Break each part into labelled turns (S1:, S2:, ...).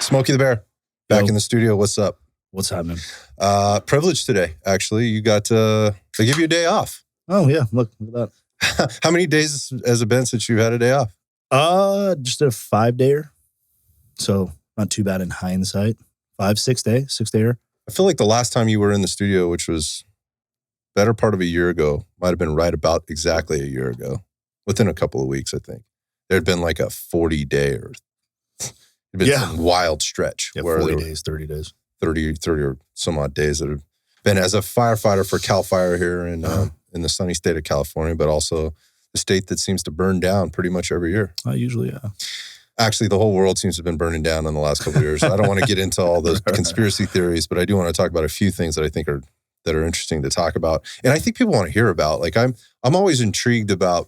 S1: Smokey the Bear, back in the studio. What's up?
S2: What's happening?
S1: Privileged today, actually. You got they give you a day off.
S2: Oh, yeah. Look at
S1: that. How many days has it been since you've had a day off?
S2: Just a 5-dayer. So not too bad in hindsight. 6-dayer.
S1: I feel like the last time you were in the studio, which was better part of a year ago, might have been right about exactly a year ago. Within a couple of weeks, I think. There had been like a 40-day or some wild stretch.
S2: Yeah, 40 days, 30 days.
S1: 30 or some odd days that have been as a firefighter for Cal Fire here in the sunny state of California, but also the state that seems to burn down pretty much every year.
S2: Usually, yeah.
S1: Actually, the whole world seems to have been burning down in the last couple of years. I don't want to get into all those conspiracy theories, but I do want to talk about a few things that I think are interesting to talk about. And I think people want to hear about. Like I'm always intrigued about,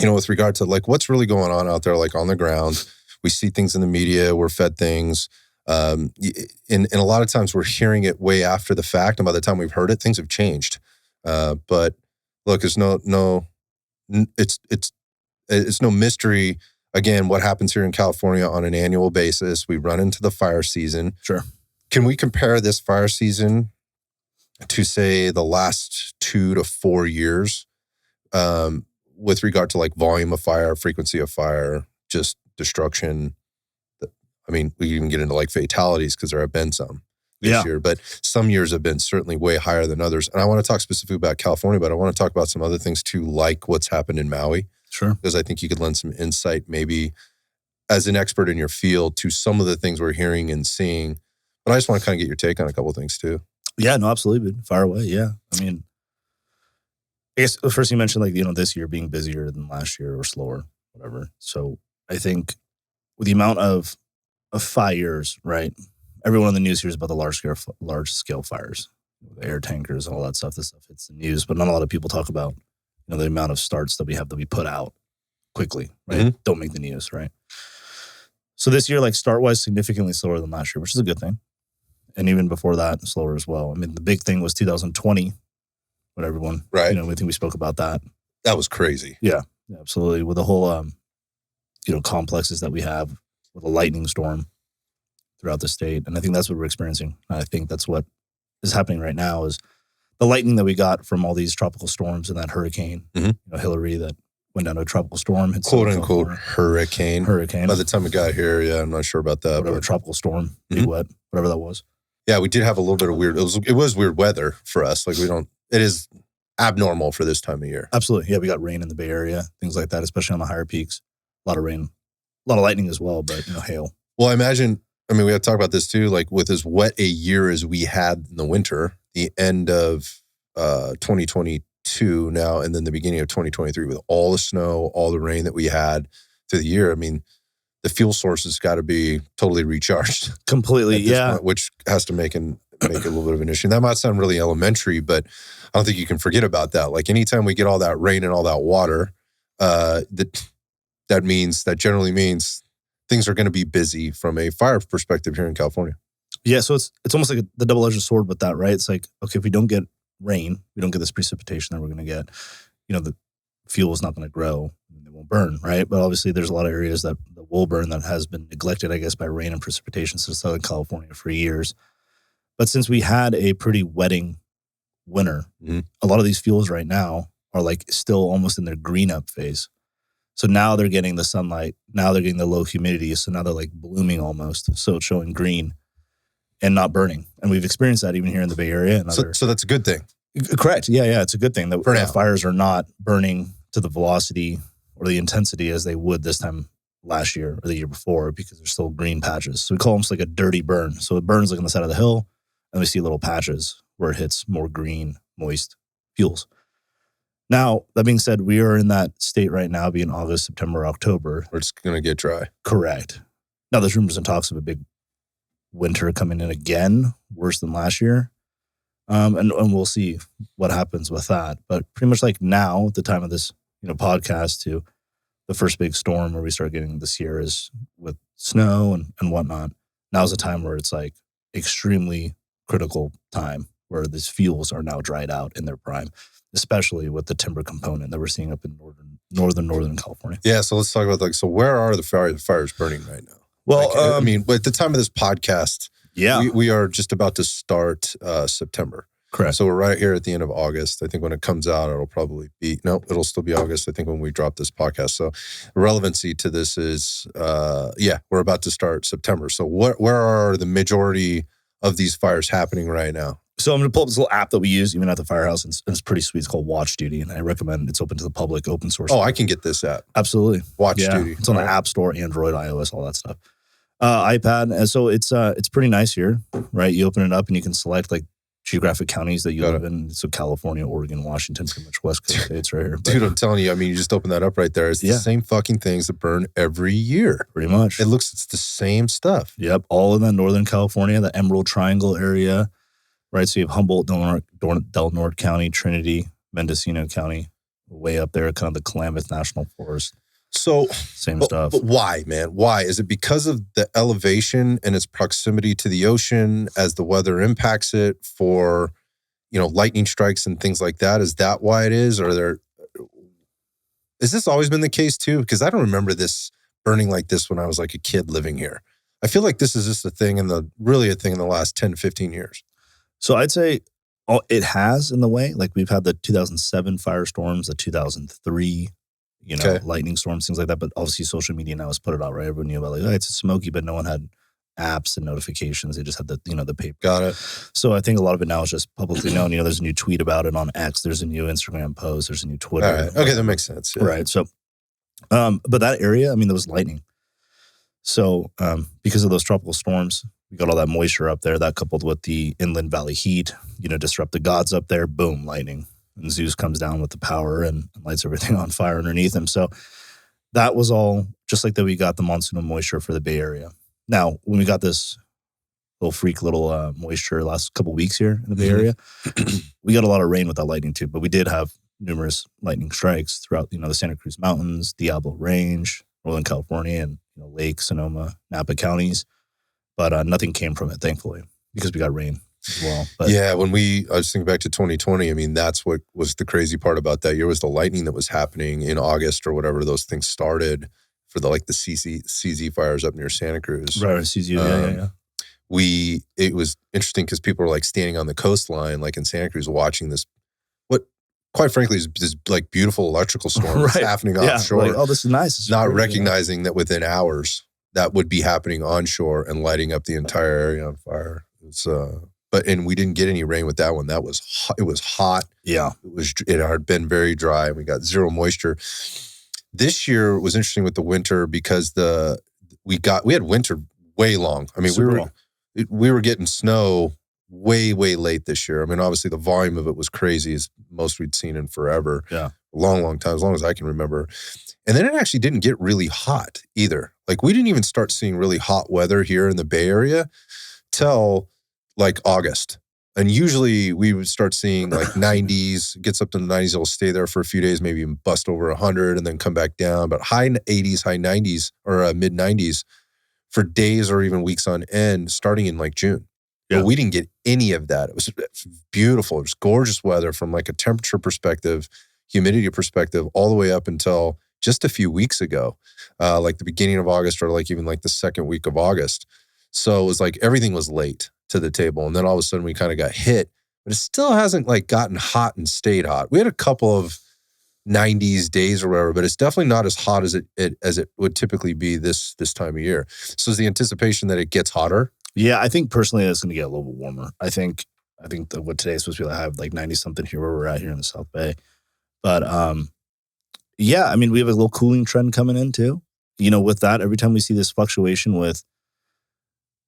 S1: with regard to like what's really going on out there, like on the ground. We see things in the media, we're fed things. And a lot of times we're hearing it way after the fact. And by the time we've heard it, things have changed. But look, it's no mystery. Again, what happens here in California on an annual basis, we run into the fire season.
S2: Sure.
S1: Can we compare this fire season to say the last 2 to 4 years with regard to like volume of fire, frequency of fire, just destruction? I mean, we even get into like fatalities because there have been some this year, but some years have been certainly way higher than others. And I want to talk specifically about California, but I want to talk about some other things too, like what's happened in Maui.
S2: Sure.
S1: Because I think you could lend some insight maybe as an expert in your field to some of the things we're hearing and seeing. But I just want to kind of get your take on a couple of things too.
S2: Yeah, no, absolutely. Fire away. Yeah. I mean, I guess first you mentioned like, this year being busier than last year or slower, whatever. So I think with the amount of fires, right? Everyone on the news hears about the large scale fires, the air tankers and all that stuff. This stuff hits the news, but not a lot of people talk about, the amount of starts that we have to be put out quickly, right? Mm-hmm. Don't make the news, right? So this year, like start-wise, significantly slower than last year, which is a good thing. And even before that, slower as well. I mean, the big thing was 2020, when everyone,
S1: right?
S2: I think we spoke about that.
S1: That was crazy.
S2: Yeah, absolutely. With the whole, complexes that we have with a lightning storm throughout the state. And I think that's what we're experiencing. I think that's what is happening right now is the lightning that we got from all these tropical storms and that hurricane, Hillary, that went down to a tropical storm.
S1: Quote unquote hurricane.
S2: Hurricane.
S1: By the time it got here, I'm not sure about that.
S2: Whatever, tropical storm, big wet, whatever that was.
S1: Yeah, we did have a little bit of weird, it was weird weather for us. Like it is abnormal for this time of year.
S2: Absolutely. Yeah, we got rain in the Bay Area, things like that, especially on the higher peaks. A lot of rain, a lot of lightning as well, but hail.
S1: Well, we have to talk about this too, like with as wet a year as we had in the winter, the end of 2022 now, and then the beginning of 2023 with all the snow, all the rain that we had through the year. I mean, the fuel source has got to be totally recharged.
S2: Completely, yeah.
S1: Point, which has to make a little bit of an issue. That might sound really elementary, but I don't think you can forget about that. Like anytime we get all that rain and all that water, that generally means things are going to be busy from a fire perspective here in California.
S2: Yeah, so it's almost like the double-edged sword with that, right? It's like, okay, if we don't get rain, we don't get this precipitation that we're going to get, the fuel is not going to grow, it won't burn, right? But obviously there's a lot of areas that will burn that has been neglected, I guess, by rain and precipitation since Southern California for years. But since we had a pretty wetting winter, a lot of these fuels right now are like still almost in their green up phase. So now they're getting the sunlight, now they're getting the low humidity, so now they're like blooming almost, so it's showing green and not burning. And we've experienced that even here in the Bay Area. And
S1: so that's a good thing.
S2: Correct. Yeah. It's a good thing that fires are not burning to the velocity or the intensity as they would this time last year or the year before because there's still green patches. So we call them like a dirty burn. So it burns like on the side of the hill and we see little patches where it hits more green, moist fuels. Now, that being said, we are in that state right now, being August, September, October.
S1: Where it's going to get dry.
S2: Correct. Now, there's rumors and talks of a big winter coming in again, worse than last year. And we'll see what happens with that. But pretty much like now, at the time of this podcast, to the first big storm where we start getting the Sierras with snow and whatnot, now's the time where it's like extremely critical time where these fuels are now dried out in their prime, especially with the timber component that we're seeing up in northern California.
S1: Yeah, so let's talk about so where are the fires burning right now?
S2: Well,
S1: I mean, at the time of this podcast, we are just about to start September.
S2: Correct.
S1: So we're right here at the end of August. I think when it comes out, it'll still be August, I think, when we drop this podcast. So the relevancy to this is, we're about to start September. So where are the majority of these fires happening right now?
S2: So I'm going to pull up this little app that we use even at the firehouse, and it's pretty sweet. It's called Watch Duty, and I recommend it's open to the public, open source.
S1: Oh, I can get this app.
S2: Absolutely.
S1: Watch Duty.
S2: It's on the App Store, Android, iOS, all that stuff. iPad. And so it's pretty nice here, right? You open it up and you can select like geographic counties that you live in. So California, Oregon, Washington, pretty much West Coast states right here. But,
S1: dude, I'm telling you, I mean, you just open that up right there. It's the same fucking things that burn every year.
S2: Pretty much.
S1: It's the same stuff.
S2: Yep. All in the Northern California, the Emerald Triangle area, right? So you have Humboldt, Del Norte County, Trinity, Mendocino County, way up there, kind of the Klamath National Forest.
S1: So
S2: same stuff.
S1: But why, man? Why? Is it because of the elevation and its proximity to the ocean as the weather impacts it for, lightning strikes and things like that? Is that why it is? Or has this always been the case too? Because I don't remember this burning like this when I was like a kid living here. I feel like this is just a thing in the last 10, 15 years.
S2: So I'd say it has in the way. Like we've had the 2007 firestorms, the 2003 lightning storms, things like that. But obviously social media now has put it out, right? Everyone knew about it's a Smokey, but no one had apps and notifications. They just had the paper.
S1: Got it.
S2: So I think a lot of it now is just publicly known. There's a new tweet about it on X. There's a new Instagram post. There's a new Twitter.
S1: All right. Okay, that makes sense. Yeah.
S2: Right. So, but that area, there was lightning. So because of those tropical storms, we got all that moisture up there. That coupled with the inland valley heat, disrupt the gods up there. Boom, lightning. And Zeus comes down with the power and lights everything on fire underneath him. So that was all just like that. We got the monsoon of moisture for the Bay Area. Now, when we got this little moisture last couple of weeks here in the Bay Area, we got a lot of rain with that lightning too. But we did have numerous lightning strikes throughout, the Santa Cruz Mountains, Diablo Range, Northern California, and Lake, Sonoma, Napa counties. But nothing came from it, thankfully, because we got rain as well. But,
S1: yeah, I was thinking back to 2020. I mean, that's what was the crazy part about that year was the lightning that was happening in August or whatever those things started for the CZ fires up near Santa Cruz.
S2: Right, CZ, yeah.
S1: It was interesting because people were like standing on the coastline, like in Santa Cruz, watching this, what quite frankly is this like beautiful electrical storm that's happening offshore.
S2: Like, oh, this is nice. This is
S1: not recognizing that within hours that would be happening onshore and lighting up the entire area on fire. And we didn't get any rain with that one. It was hot.
S2: Yeah.
S1: It had been very dry. We got zero moisture. This year was interesting with the winter because we had winter way long. I mean, we were getting snow way, way late this year. I mean, obviously the volume of it was crazy. It's most we'd seen in forever.
S2: Yeah.
S1: A long, long time, as long as I can remember. And then it actually didn't get really hot either. Like we didn't even start seeing really hot weather here in the Bay Area till like August. And usually we would start seeing like 90s, gets up to the 90s, it'll stay there for a few days, maybe even bust over 100 and then come back down. But high 80s, high 90s or mid 90s for days or even weeks on end starting in like June. Yeah. But we didn't get any of that. It was beautiful. It was gorgeous weather from like a temperature perspective, humidity perspective, all the way up until just a few weeks ago, like the beginning of August or like even like the second week of August. So it was like everything was late to the table. And then all of a sudden we kind of got hit, but it still hasn't like gotten hot and stayed hot. We had a couple of 90s days or whatever, but it's definitely not as hot as it would typically be this time of year. So is the anticipation that it gets hotter?
S2: Yeah, I think personally it's going to get a little bit warmer. I think that what today is supposed to be, I have like 90 something here where we're at here in the South Bay. But yeah, I mean, we have a little cooling trend coming in too. With that, every time we see this fluctuation with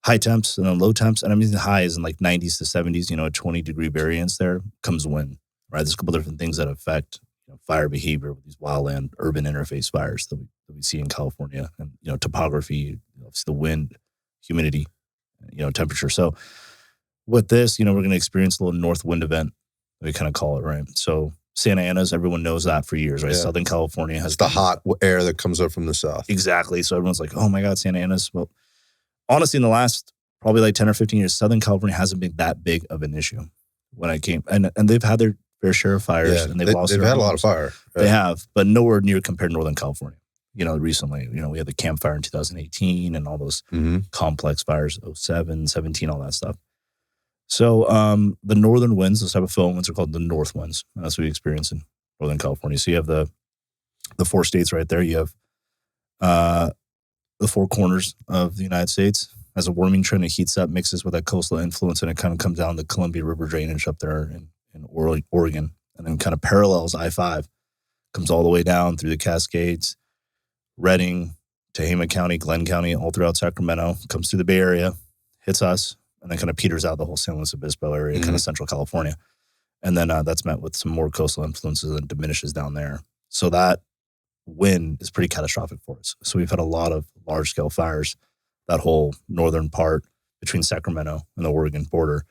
S2: high temps and then low temps, and I mean the highs in like 90s to 70s, a 20-degree variance there comes wind, right? There's a couple different things that affect fire behavior with these wildland urban interface fires that we see in California, and topography, obviously the wind, humidity, temperature. So with this, we're going to experience a little north wind event, we kind of call it, right? So Santa Ana's, everyone knows that for years, right? Yeah. Southern California has
S1: the hot air that comes up from the south.
S2: Exactly. So everyone's like, oh my God, Santa Ana's. Well, honestly, in the last probably like 10 or 15 years, Southern California hasn't been that big of an issue when I came. And they've had their fair share of fires, and they've had a
S1: lot of fire.
S2: Right? They have, but nowhere near compared to Northern California. recently. We had the Camp Fire in 2018 and all those complex fires, 07, 17, all that stuff. So the northern winds, those type of foam winds, are called the north winds. And that's what we experience in Northern California. So you have the 4 states right there. You have the 4 corners of the United States. As a warming trend, it heats up, mixes with that coastal influence, and it kind of comes down the Columbia River drainage up there in Oregon, and then kind of parallels I-5, comes all the way down through the Cascades, Redding, Tehama County, Glenn County, all throughout Sacramento, comes through the Bay Area, hits us, and then kind of peters out the whole San Luis Obispo area, kind of central California. And then that's met with some more coastal influences and diminishes down there. So that wind is pretty catastrophic for us. So we've had a lot of large-scale fires, that whole northern part between Sacramento and the Oregon border,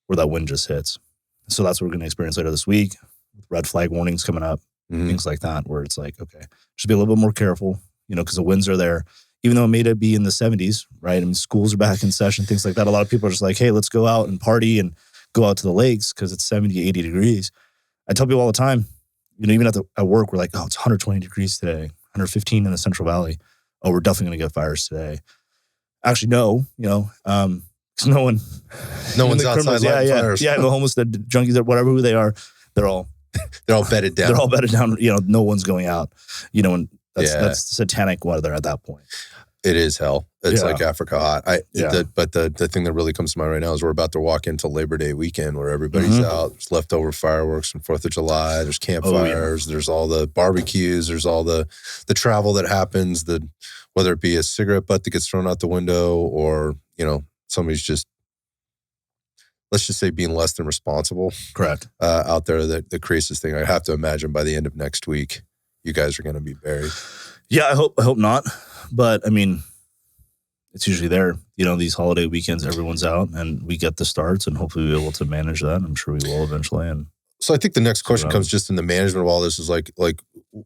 S2: where that wind just hits. So that's what we're going to experience later this week. Red flag warnings coming up, things like that, where it's like, okay, just be a little bit more careful, because the winds are there. Even though it may be in the 70s, right? I mean, schools are back in session, things like that. A lot of people are just like, hey, let's go out and party and go out to the lakes because it's 70, 80 degrees. I tell people all the time, even at work, we're like, oh, it's 120 degrees today, 115 in the Central Valley. Oh, we're definitely going to get fires today. Actually, no, because no one's
S1: outside lighting fires.
S2: Yeah, the homeless, the junkies, whatever who they are, they're all
S1: bedded down.
S2: They're all bedded down. No one's going out. And that's satanic weather at that point.
S1: It is hell. It's like Africa hot. But the thing that really comes to mind right now is we're about to walk into Labor Day weekend where everybody's out. There's leftover fireworks from 4th of July. There's campfires. There's all the barbecues. There's all the travel that happens. Whether it be a cigarette butt that gets thrown out the window or, somebody's just, let's just say, being less than responsible.
S2: Correct.
S1: Out there that creates this thing. I have to imagine by the end of next week, you guys are going to be buried.
S2: Yeah, I hope not. But I mean, it's usually there. These holiday weekends, everyone's out and we get the starts and hopefully we'll be able to manage that. I'm sure we will eventually. And
S1: so I think the next question comes just in the management of all this is like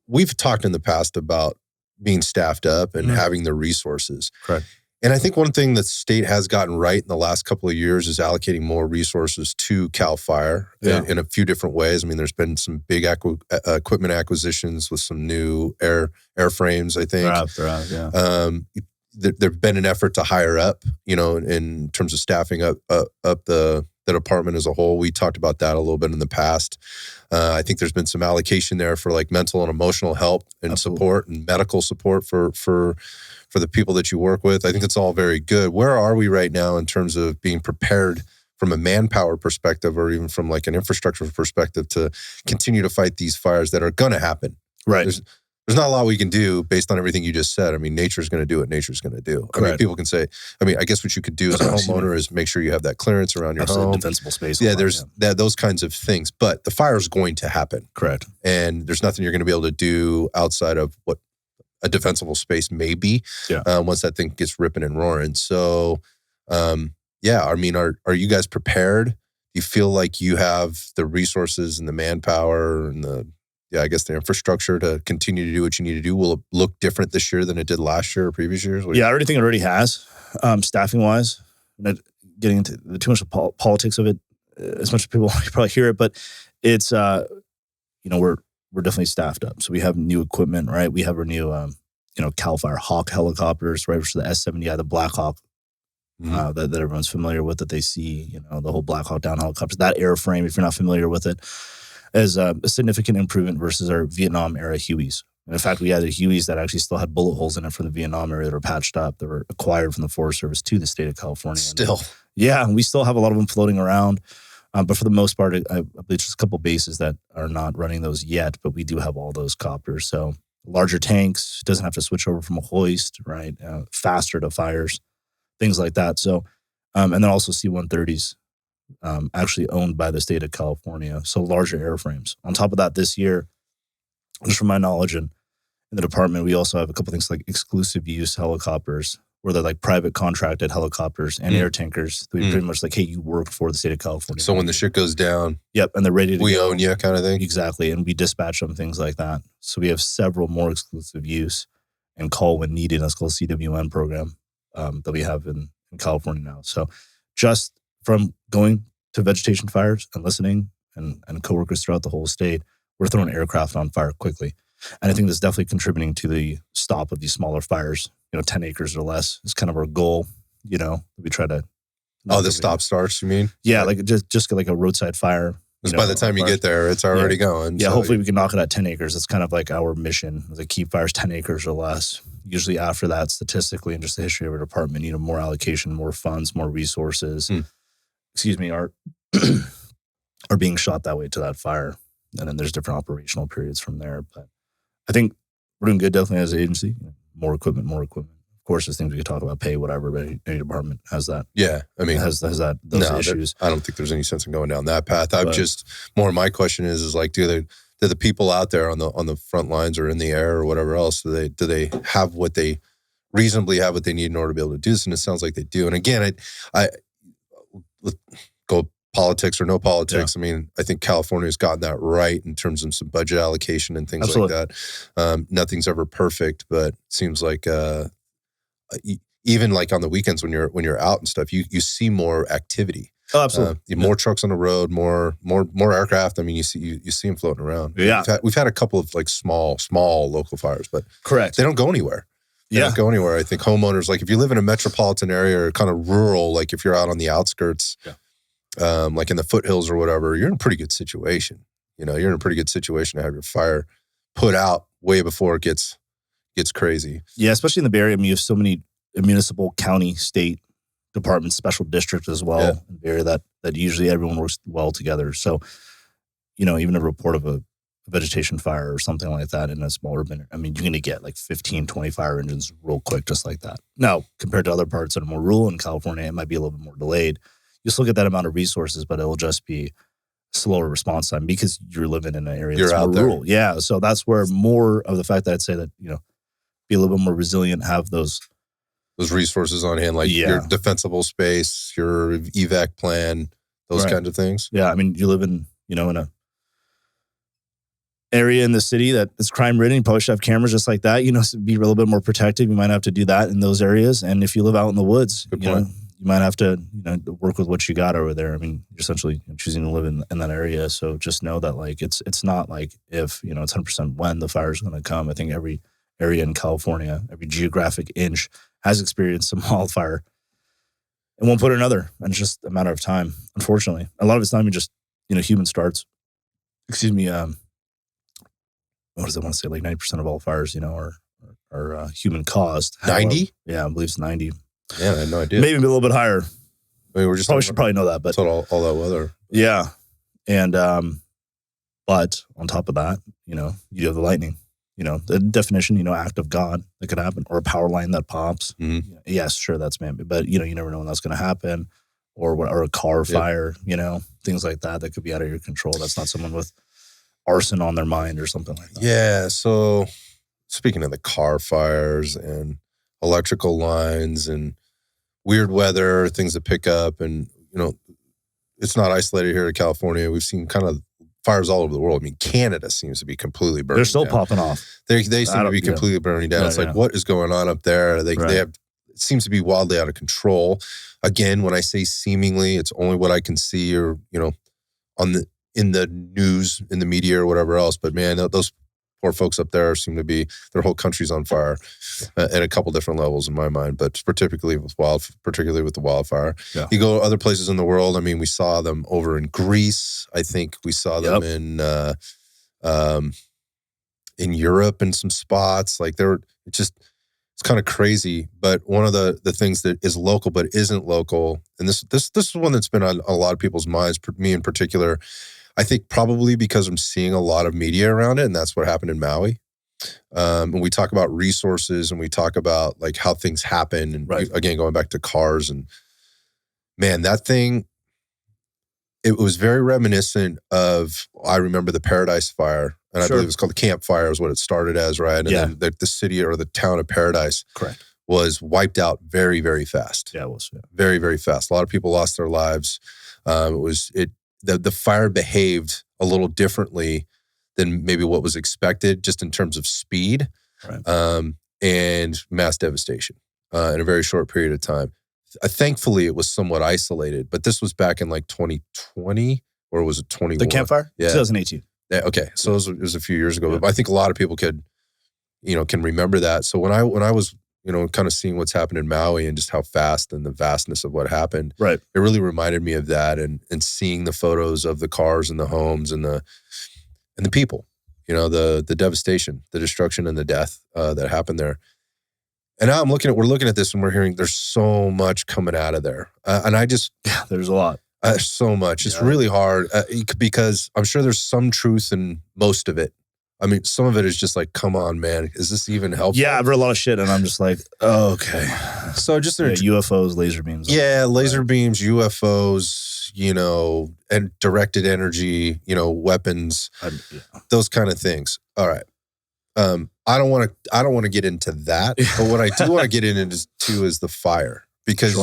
S1: we've talked in the past about being staffed up and having the resources.
S2: Correct.
S1: And I think one thing that the state has gotten right in the last couple of years is allocating more resources to CAL FIRE in a few different ways. I mean, there's been some big equipment acquisitions with some new airframes, I think.
S2: There have,
S1: There's been an effort to hire up, in terms of staffing up the department as a whole. We talked about that a little bit in the past. I think there's been some allocation there for like mental and emotional help and support and medical support for the people that you work with. I think it's all very good. Where are we right now in terms of being prepared from a manpower perspective or even from like an infrastructure perspective to continue to fight these fires that are going to happen?
S2: Right.
S1: There's not a lot we can do based on everything you just said. I mean, nature's going to do what nature's going to do.
S2: Correct.
S1: I mean, people can say, I guess what you could do as a homeowner is make sure you have that clearance around your home.
S2: Defensible space.
S1: Yeah, there's those kinds of things. But the fire is going to happen.
S2: Correct.
S1: And there's nothing you're going to be able to do outside of what a defensible space may be once that thing gets ripping and roaring. So, I mean, are you guys prepared? Do you feel like you have the resources and the manpower and the infrastructure to continue to do what you need to do? Will it look different this year than it did last year or previous years?
S2: I already think it already has, staffing-wise. Not getting into too much of politics of it, as much as people probably hear it, but it's, we're definitely staffed up. So we have new equipment, right? We have our new, CAL FIRE Hawk helicopters, right? Which is the S-70i, the Black Hawk, that everyone's familiar with, that they see, the whole Black Hawk down helicopters. That airframe, if you're not familiar with it, is a significant improvement versus our Vietnam-era Hueys. And in fact, we had the Hueys that actually still had bullet holes in it from the Vietnam era that were patched up, that were acquired from the Forest Service to the state of California.
S1: Still.
S2: And we still have a lot of them floating around. But for the most part, I believe just a couple bases that are not running those yet, but we do have all those copters. So larger tanks, doesn't have to switch over from a hoist, right? Faster to fires, things like that. So, and then also C-130s. Actually owned by the state of California, so larger airframes. On top of that, this year, just from my knowledge and in the department, we also have a couple things like exclusive use helicopters, where they're like private contracted helicopters and air tankers. We pretty much like, hey, you work for the state of California.
S1: So when the shit goes down,
S2: and they're ready to
S1: we
S2: go.
S1: own you kind of thing?
S2: Exactly, and we dispatch them, things like that. So we have several more exclusive use and call when needed. That's called CWN program that we have in California now. So just from going to vegetation fires and listening and coworkers throughout the whole state, we're throwing aircraft on fire quickly. And I think that's definitely contributing to the stop of these smaller fires. 10 acres or less is kind of our goal. We try to.
S1: The stop starts, you mean?
S2: Yeah, like just get like a roadside fire.
S1: Because by the time you get there, it's already going.
S2: Yeah, so hopefully we can knock it at 10 acres. That's kind of like our mission, to keep fires 10 acres or less. Usually after that, statistically, and just the history of our department, more allocation, more funds, more resources, are being shot that way to that fire. And then there's different operational periods from there. But I think we're doing good definitely as an agency. More equipment. Of course, there's things we could talk about, pay, whatever, but any department has that.
S1: Yeah, I mean,
S2: has those issues.
S1: I don't think there's any sense in going down that path. I'm just more. My question is like, do the people out there on the front lines or in the air or whatever else, do they have what they reasonably have what they need in order to be able to do this? And it sounds like they do. And again, I go politics or no politics. Yeah. I mean, I think California's gotten that right in terms of some budget allocation and things like that. Nothing's ever perfect, but it seems like. Even like on the weekends when you're out and stuff, you see more activity.
S2: Oh, absolutely.
S1: More trucks on the road, more aircraft. I mean, you see them floating around.
S2: Yeah,
S1: we've had a couple of like small local fires, but
S2: correct,
S1: they don't go anywhere. They don't go anywhere. I think homeowners, like if you live in a metropolitan area or kind of rural, like if you're out on the outskirts, like in the foothills or whatever, you're in a pretty good situation. You're in a pretty good situation to have your fire put out way before it gets crazy.
S2: Yeah, especially in the Bay Area. I mean, you have so many municipal, county, state departments, special districts as well in the Bay Area that usually everyone works well together. So, even a report of a vegetation fire or something like that in a small urban, I mean, you're going to get like 15, 20 fire engines real quick, just like that. Now, compared to other parts that are more rural in California, it might be a little bit more delayed. You still get that amount of resources, but it'll just be slower response time because you're living in an area that's more rural. Yeah, so that's where more of the fact that I'd say that, be a little bit more resilient, have those
S1: resources on hand, like your defensible space, your evac plan, those kinds of things.
S2: Yeah, I mean, you live in, in a area in the city that is crime ridden. You probably should have cameras just like that, be a little bit more protective. You might have to do that in those areas. And if you live out in the woods, you might have to, work with what you got over there. I mean, you're essentially choosing to live in that area. So just know that like, it's not like if, it's 100% when the fire is going to come. I think every area in California, every geographic inch has experienced some wildfire and won't put another. And it's just a matter of time, unfortunately. A lot of it's not even just, human starts. Excuse me. What does it want to say? Like 90% of all fires, are human caused.
S1: 90?
S2: Yeah, I believe it's 90.
S1: Yeah, I had no idea.
S2: Maybe a little bit higher.
S1: I mean, we're just
S2: should probably know that, but
S1: all that weather.
S2: Yeah. And, but on top of that, you have the lightning. The definition, act of God that could happen, or a power line that pops.
S1: Mm-hmm.
S2: Yes, sure, that's man, but you never know when that's going to happen, or a car fire, things like that could be out of your control. That's not someone with arson on their mind or something like that.
S1: Yeah. So speaking of the car fires and electrical lines and weird weather, things that pick up, and it's not isolated here in California. We've seen kind of fires all over the world. I mean, Canada seems to be completely burning.
S2: They're still
S1: down.
S2: Popping off.
S1: They seem to be completely burning down. It's like, what is going on up there? They have, it seems to be wildly out of control. Again, when I say seemingly, it's only what I can see or, in the news, in the media or whatever else. But man, those poor folks up there seem to be, their whole country's on fire at a couple different levels in my mind, but particularly with the wildfire. Yeah. You go other places in the world. I mean, we saw them over in Greece. I think we saw them in Europe in some spots. Like it's kind of crazy. But one of the things that is local but isn't local, and this is one that's been on a lot of people's minds, me in particular. I think probably because I'm seeing a lot of media around it, and that's what happened in Maui. And we talk about resources, and we talk about like how things happen, and again going back to cars, and man, that thing, it was very reminiscent of, I remember the Paradise Fire, and I believe it's called the Camp Fire is what it started as, right? And then the city or the town of Paradise was wiped out very, very fast.
S2: Yeah, it was. Yeah.
S1: Very, very fast. A lot of people lost their lives. The fire behaved a little differently than maybe what was expected, just in terms of speed and mass devastation in a very short period of time. Thankfully, it was somewhat isolated, but this was back in like 2020, or was it 21?
S2: The campfire?
S1: Yeah.
S2: 2018.
S1: Okay, so it was a few years ago, but I think a lot of people can remember that. So when I was, kind of seeing what's happened in Maui and just how fast and the vastness of what happened,
S2: right?
S1: It really reminded me of that, and seeing the photos of the cars and the homes and the people, the devastation, the destruction, and the death that happened there. And now we're looking at this and we're hearing there's so much coming out of there, and
S2: there's a lot.
S1: So much. It's really hard because I'm sure there's some truth in most of it. I mean, some of it is just like, come on, man, is this even helpful?
S2: Yeah, I've read a lot of shit, and I'm just like, oh, okay.
S1: So just
S2: UFOs, laser beams.
S1: Yeah, laser beams, UFOs, and directed energy, weapons, those kind of things. All right. I don't want to get into that, but what I do want to get into is the fire, because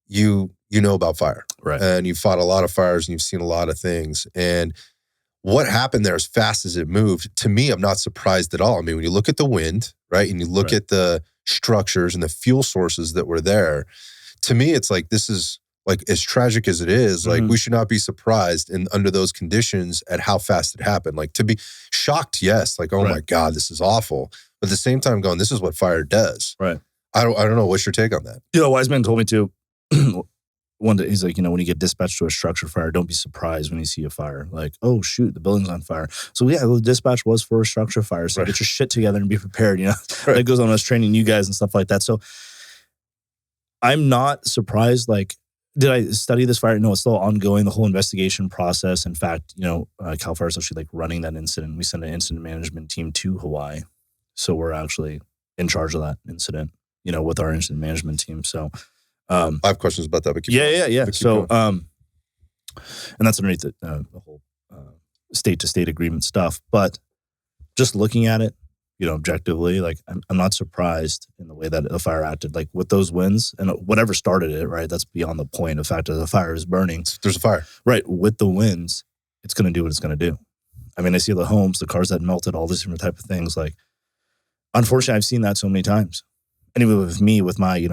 S1: you know about fire,
S2: right?
S1: And you fought a lot of fires and you've seen a lot of things. And what happened there, as fast as it moved, to me, I'm not surprised at all. I mean, when you look at the wind, right, and you look at the structures and the fuel sources that were there, to me, it's like, this is like, as tragic as it is, like, we should not be surprised under those conditions at how fast it happened. Like, to be shocked, yes, like, oh my God, this is awful. But at the same time going, this is what fire does.
S2: Right.
S1: I don't know. What's your take on that?
S2: Wise man told me to. One day, he's like, when you get dispatched to a structure fire, don't be surprised when you see a fire. Like, oh, shoot, the building's on fire. So, yeah, the dispatch was for a structure fire. So get your shit together and be prepared, That goes on us training you guys and stuff like that. So, I'm not surprised. Like, did I study this fire? No, it's still ongoing, the whole investigation process. In fact, Cal Fire is actually like running that incident. We sent an incident management team to Hawaii. So, we're actually in charge of that incident, with our incident management team. So,
S1: I have questions about that. But
S2: yeah. So, and that's underneath the whole state-to-state agreement stuff. But just looking at it, objectively, like, I'm not surprised in the way that the fire acted. Like, with those winds and whatever started it, right? That's beyond the point. The fact that the fire is burning.
S1: There's a fire.
S2: Right. With the winds, it's going to do what it's going to do. I mean, I see the homes, the cars that melted, all these different type of things. Like, unfortunately, I've seen that so many times. Anyway, with me, with my,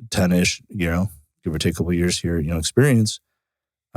S2: 10-ish, give or take a couple of years here, experience,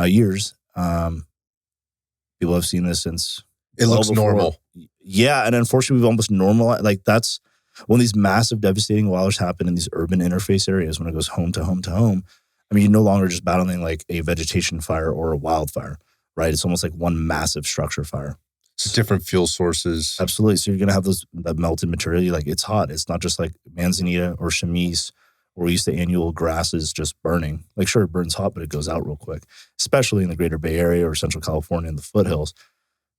S2: years. People have seen this since.
S1: It looks normal.
S2: Yeah, and unfortunately, we've almost normalized. Like, that's when these massive, devastating wildfires happen in these urban interface areas, when it goes home to home to home. I mean, you're no longer just battling like a vegetation fire or a wildfire, right? It's almost like one massive structure fire.
S1: It's different fuel sources.
S2: Absolutely. So you're going to have that melted material. Like, it's hot. It's not just like manzanita or chamise, or we used to annual grasses just burning. Like, sure, it burns hot, but it goes out real quick, especially in the greater Bay Area or Central California and the foothills.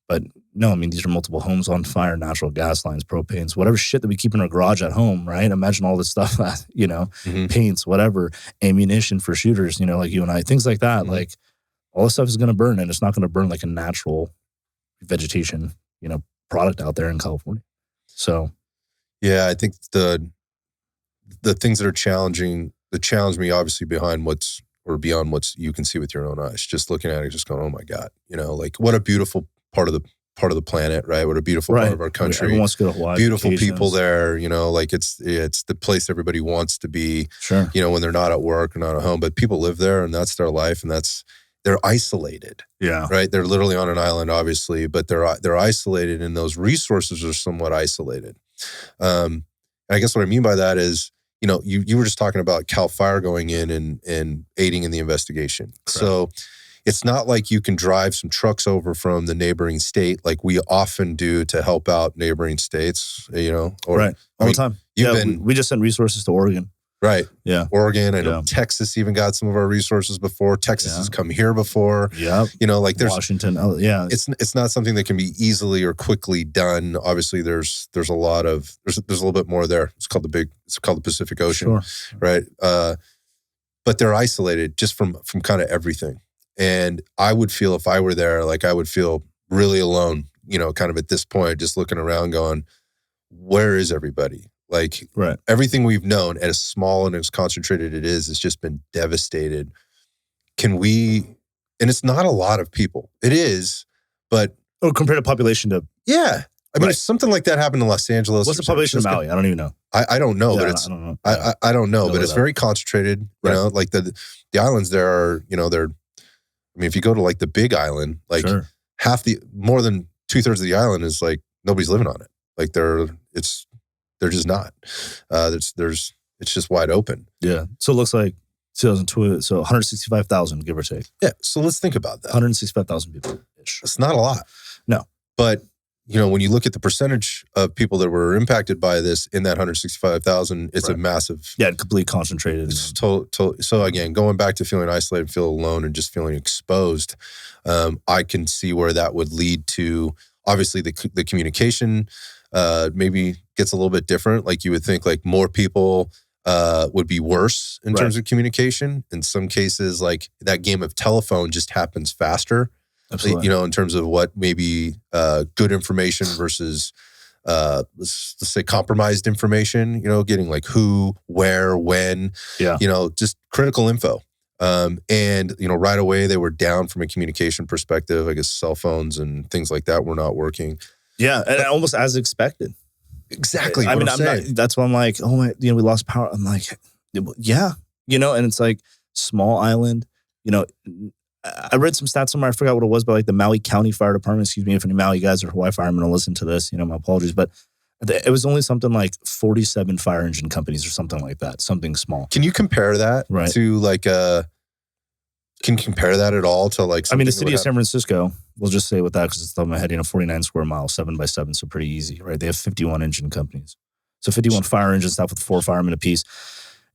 S2: But no, I mean, these are multiple homes on fire, natural gas lines, propanes, whatever shit that we keep in our garage at home, right? Imagine all this stuff that, paints, whatever, ammunition for shooters, like you and I, things like that. Like, all this stuff is going to burn, and it's not going to burn like a natural vegetation, product out there in California. So,
S1: yeah, I think the things that challenge me, obviously, beyond what's you can see with your own eyes, just looking at it, just going, oh my God, like, what a beautiful part of the planet, right? What a beautiful part of our country.
S2: Everyone wants to go to Hawaii.
S1: Beautiful people there, like, it's the place everybody wants to be.
S2: Sure.
S1: When they're not at work or not at home, but people live there, and that's their life, and they're isolated.
S2: Yeah.
S1: Right. They're literally on an island, obviously, but they're isolated, and those resources are somewhat isolated. And I guess what I mean by that is, you were just talking about Cal Fire going in and aiding in the investigation. Correct. So it's not like you can drive some trucks over from the neighboring state like we often do to help out neighboring states, or
S2: right. All the time. We just sent resources to Oregon.
S1: Right.
S2: Yeah.
S1: Oregon. I know Texas even got some of our resources before. Texas has come here before.
S2: Yeah.
S1: Like, there's
S2: Washington. Oh, yeah.
S1: It's not something that can be easily or quickly done. Obviously, there's a lot of there's a little bit more there. It's called the Pacific Ocean.
S2: Sure.
S1: Right. But they're isolated just from kind of everything. And I would feel, if I were there, like, I would feel really alone, kind of at this point, just looking around going, where is everybody? Like,
S2: right.
S1: Everything we've known, as small and as concentrated it is, has just been devastated. And it's not a lot of people. It is, but.
S2: Oh, compared to population to.
S1: Yeah. I mean, if something like that happened in Los Angeles.
S2: What's the population of Maui? I don't even know.
S1: I don't know, but
S2: I don't know.
S1: I don't know, but it's very concentrated.
S2: Right.
S1: Like the islands there are, if you go to like the Big Island, like,
S2: sure.
S1: more than 2/3 of the island is like nobody's living on it. Like they're just not. It's just wide open.
S2: Yeah. So it looks like 2002. So 165,000, give or take.
S1: Yeah. So let's think about that.
S2: 165,000 people.
S1: It's not a lot.
S2: No.
S1: But when you look at the percentage of people that were impacted by this in that 165,000, it's a massive.
S2: Yeah, completely concentrated.
S1: It's so again, going back to feeling isolated, feeling alone, and just feeling exposed, I can see where that would lead to. Obviously, the communication maybe gets a little bit different. Like you would think, like more people would be worse in terms of communication. In some cases, like that game of telephone just happens faster. Absolutely. In terms of what maybe good information versus let's say compromised information. Getting like who, where, when. Yeah. Just critical info. And right away they were down from a communication perspective. I guess cell phones and things like that were not working.
S2: Yeah, and almost as expected.
S1: Exactly.
S2: I mean, that's why I'm like, oh my, we lost power. I'm like, yeah, and it's like small island. I read some stats somewhere. I forgot what it was, but like the Maui County Fire Department. Excuse me if any Maui guys or Hawaii firemen will listen to this. My apologies, but it was only something like 47 fire engine companies or something like that. Something small.
S1: Can you compare that to like Can you compare that at all to like?
S2: I mean, the city of San Francisco. We'll just say with that because it's on my head. 49 square miles, 7x7, so pretty easy, right? They have 51 engine companies, so 51 fire engines staffed with 4 firemen apiece,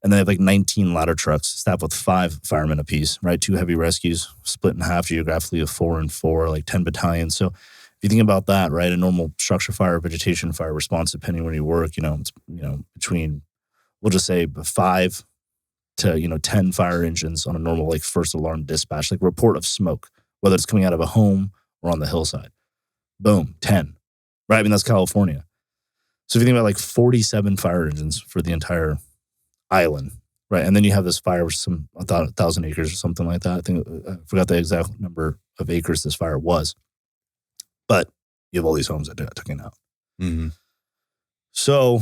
S2: and they have like 19 ladder trucks staffed with 5 firemen apiece, right? 2 heavy rescues split in half geographically of 4 and 4, like 10 battalions. So if you think about that, right, a normal structure fire, vegetation fire response, depending where you work, it's between, we'll just say 5 to 10 fire engines on a normal like first alarm dispatch, like report of smoke, whether it's coming out of a home or on the hillside. Boom, 10. Right? I mean, that's California. So if you think about like 47 fire engines for the entire island, right? And then you have this fire, which is 1,000 acres or something like that. I forgot the exact number of acres this fire was. But you have all these homes that got taken out. Mm-hmm. So,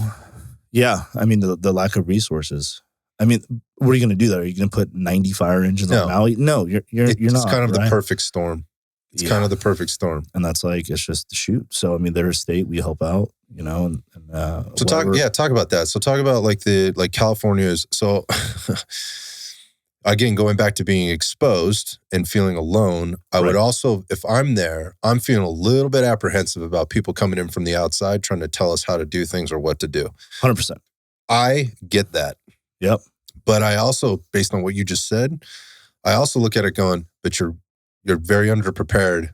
S2: yeah, I mean, the lack of resources. I mean, what are you going to do there? Are you going to put 90 fire engines on Maui? No, you're not.
S1: It's kind of the perfect storm. It's kind of the perfect storm.
S2: And that's like, it's just the shoot. So, I mean, they're a state, we help out,
S1: so talk about that. So talk about like California's, so again, going back to being exposed and feeling alone, I would also, if I'm there, I'm feeling a little bit apprehensive about people coming in from the outside trying to tell us how to do things or what to do.
S2: 100%.
S1: I get that.
S2: Yep.
S1: But I also, based on what you just said, I also look at it going, but you're very underprepared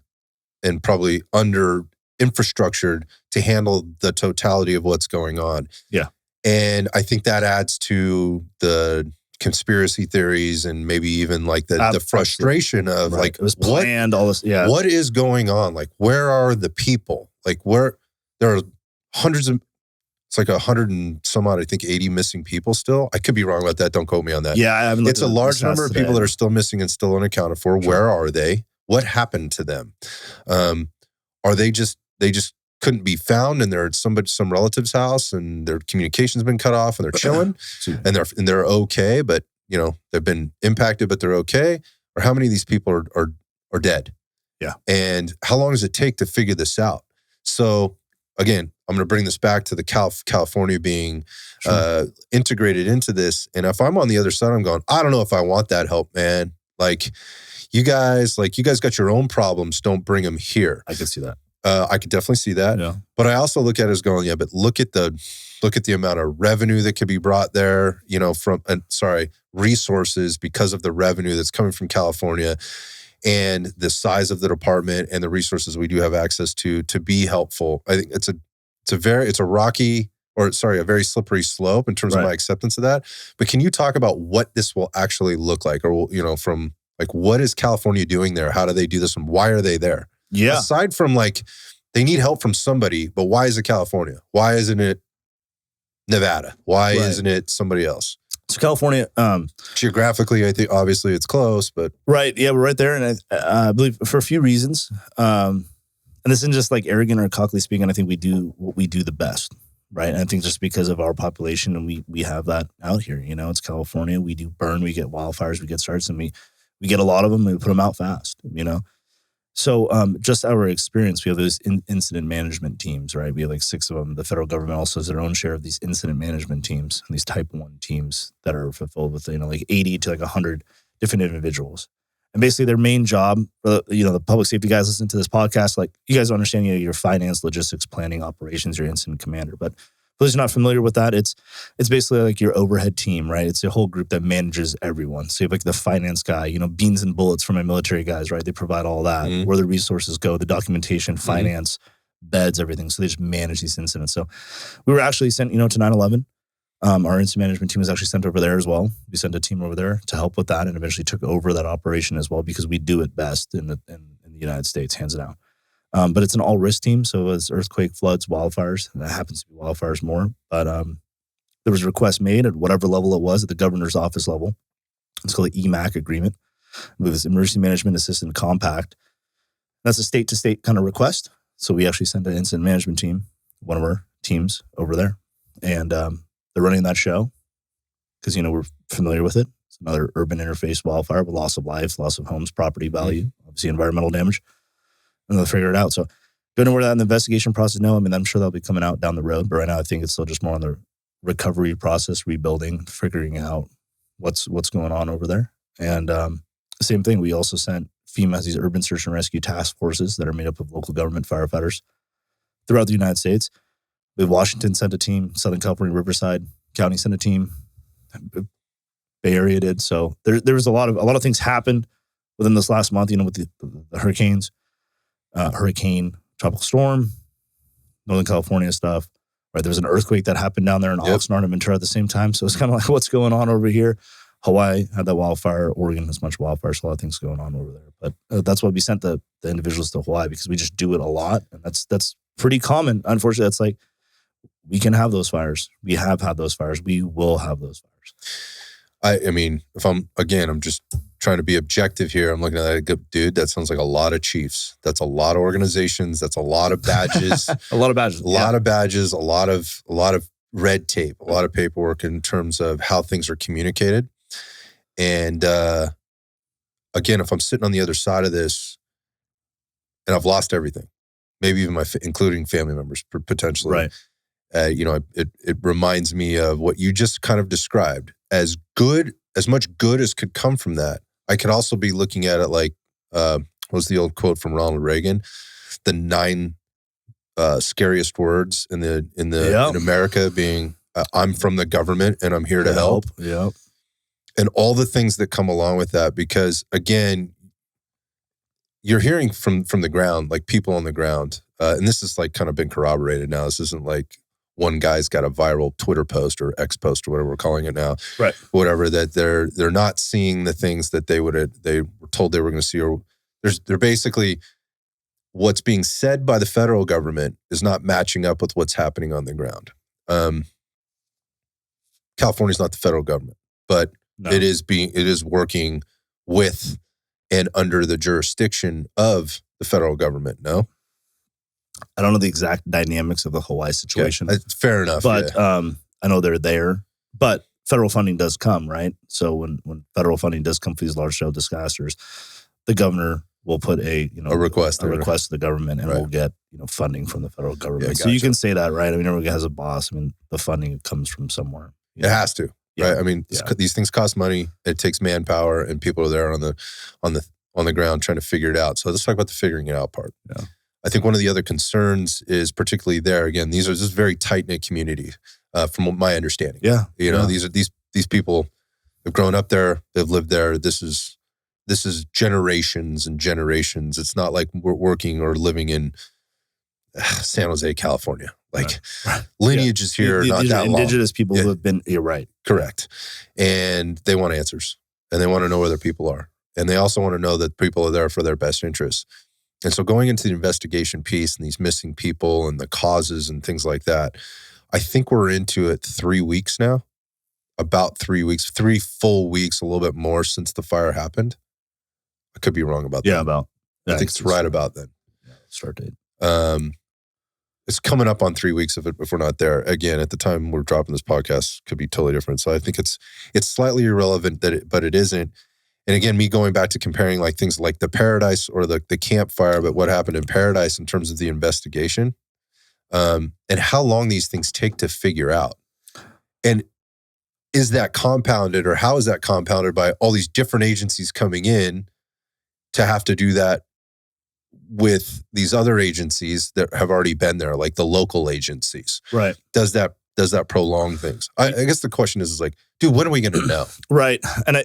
S1: and probably under infrastructured to handle the totality of what's going on.
S2: Yeah.
S1: And I think that adds to the conspiracy theories and maybe even like the frustration of like,
S2: it was planned, all this. Yeah.
S1: What is going on? Like, where are the people? Like, where there are hundreds of, it's like 100 and some odd, I think 80 missing people still. I could be wrong about that. Don't quote me on that.
S2: Yeah, I haven't.
S1: It's a large number of people that are still missing and still unaccounted for. Sure. Where are they? What happened to them? Are they just couldn't be found and they're at some relative's house and their communication's been cut off and they're chilling and they're okay, but they've been impacted, but they're okay? Or how many of these people are dead?
S2: Yeah.
S1: And how long does it take to figure this out? So again, I'm going to bring this back to the California being integrated into this. And if I'm on the other side, I'm going, I don't know if I want that help, man. Like you guys got your own problems. Don't bring them here.
S2: I could see that.
S1: I could definitely see that.
S2: Yeah.
S1: But I also look at it as going, yeah, but look at the amount of revenue that could be brought there, resources because of the revenue that's coming from California and the size of the department and the resources we do have access to be helpful. I think it's a very slippery slope in terms of my acceptance of that. But can you talk about what this will actually look like, or from like what is California doing there? How do they do this, and why are they there?
S2: Yeah.
S1: Aside from like they need help from somebody, but why is it California? Why isn't it Nevada? Why isn't it somebody else?
S2: So California,
S1: geographically, I think obviously it's close, but
S2: right, yeah, we're right there, and I believe for a few reasons. And this isn't just like arrogant or cockily speaking. I think we do what we do the best, right? And I think just because of our population, and we have that out here. It's California. We do burn, we get wildfires, we get starts, and we get a lot of them, and we put them out fast. So just our experience, we have those incident management teams, right? We have like 6 of them. The federal government also has their own share of these incident management teams, and these type 1 teams that are fulfilled with, like 80 to like 100 different individuals. And basically their main job, the public safety guys listen to this podcast, like you guys understand, your finance, logistics, planning, operations, your incident commander. But for those who are not familiar with that, it's basically like your overhead team, right? It's a whole group that manages everyone. So you have like the finance guy, beans and bullets for my military guys, right? They provide all that, where the resources go, the documentation, finance, beds, everything. So they just manage these incidents. So we were actually sent, to 9/11. Our incident management team was actually sent over there as well. We sent a team over there to help with that, and eventually took over that operation as well, because we do it best in the United States, hands down. But it's an all-risk team, so it's earthquake, floods, wildfires, and that happens to be wildfires more. But there was a request made at whatever level it was, at the governor's office level. It's called the EMAC agreement, with this Emergency Management Assistant Compact. That's a state-to-state kind of request. So we actually sent an incident management team, one of our teams, over there. And they're running that show because, we're familiar with it. It's another urban interface wildfire with loss of life, loss of homes, property value, obviously environmental damage. And they'll figure it out. So don't know where that in the investigation process. No, I'm sure that'll be coming out down the road. But right now, I think it's still just more on the recovery process, rebuilding, figuring out what's going on over there. And same thing, we also sent FEMA has these urban search and rescue task forces that are made up of local government firefighters throughout the United States. Washington sent a team, Southern California, Riverside County sent a team, Bay Area did. So there was a lot of things happened within this last month, with the hurricanes. Hurricane, tropical storm, Northern California stuff. Right, there was an earthquake that happened down there in Oxnard and Ventura at the same time. So it's kind of like, what's going on over here? Hawaii had that wildfire. Oregon has much wildfire. So a lot of things going on over there. But that's why we sent the individuals to Hawaii, because we just do it a lot, and that's pretty common. Unfortunately, that's like, we can have those fires. We have had those fires. We will have those fires.
S1: I mean, I'm just trying to be objective here. I'm looking at that, dude, that sounds like a lot of chiefs. That's a lot of organizations. That's a lot of badges.
S2: A lot of badges.
S1: A lot of badges, a lot of red tape, a lot of paperwork in terms of how things are communicated. And again, if I'm sitting on the other side of this and I've lost everything, maybe even including family members potentially.
S2: Right.
S1: It reminds me of what you just kind of described. As much good as could come from that, I could also be looking at it like, what was the old quote from Ronald Reagan? The 9 scariest words in America being, "I'm from the government and I'm here to help."
S2: Yep.
S1: And all the things that come along with that, because again, you're hearing from the ground, like people on the ground, and this is like kind of been corroborated now. This isn't like one guy's got a viral Twitter post or X post or whatever we're calling it now,
S2: right?
S1: Whatever, that they're not seeing the things that they were told they were going to see, or they're basically, what's being said by the federal government is not matching up with what's happening on the ground. California's not the federal government, but it is working with and under the jurisdiction of the federal government. No?
S2: I don't know the exact dynamics of the Hawaii situation.
S1: Okay. Fair enough.
S2: But I know they're there. But federal funding does come, right? So when federal funding does come for these large-scale disasters, the governor will put a request to the government, and we'll get funding from the federal government. Yeah, so you can say that, right? I mean, everyone has a boss. I mean, the funding comes from somewhere.
S1: It has to, right? I mean, these things cost money. It takes manpower, and people are there on the ground trying to figure it out. So let's talk about the figuring it out part.
S2: Yeah.
S1: I think one of the other concerns is particularly there. Again, these are just very tight knit community, from my understanding.
S2: Yeah,
S1: these people have grown up there, they've lived there. This is generations and generations. It's not like we're working or living in San Jose, California. Like lineages here are not that long.
S2: Indigenous people who have been. You're right.
S1: Correct, and they want answers, and they want to know where their people are, and they also want to know that people are there for their best interests. And so going into the investigation piece and these missing people and the causes and things like that, I think we're into it 3 weeks now, about 3 weeks, 3 full weeks, a little bit more since the fire happened. I could be wrong about that. I think it's right about then.
S2: Yeah, start date.
S1: It's coming up on 3 weeks if we're not there. Again, at the time we're dropping this podcast, could be totally different. So I think it's slightly irrelevant but it isn't. And again, me going back to comparing like things like the Paradise or the campfire, but what happened in Paradise in terms of the investigation, and how long these things take to figure out. And is that compounded, or how is that compounded by all these different agencies coming in to have to do that with these other agencies that have already been there, like the local agencies?
S2: Right.
S1: Does that prolong things? I guess the question is like, dude, when are we going to know?
S2: Right. And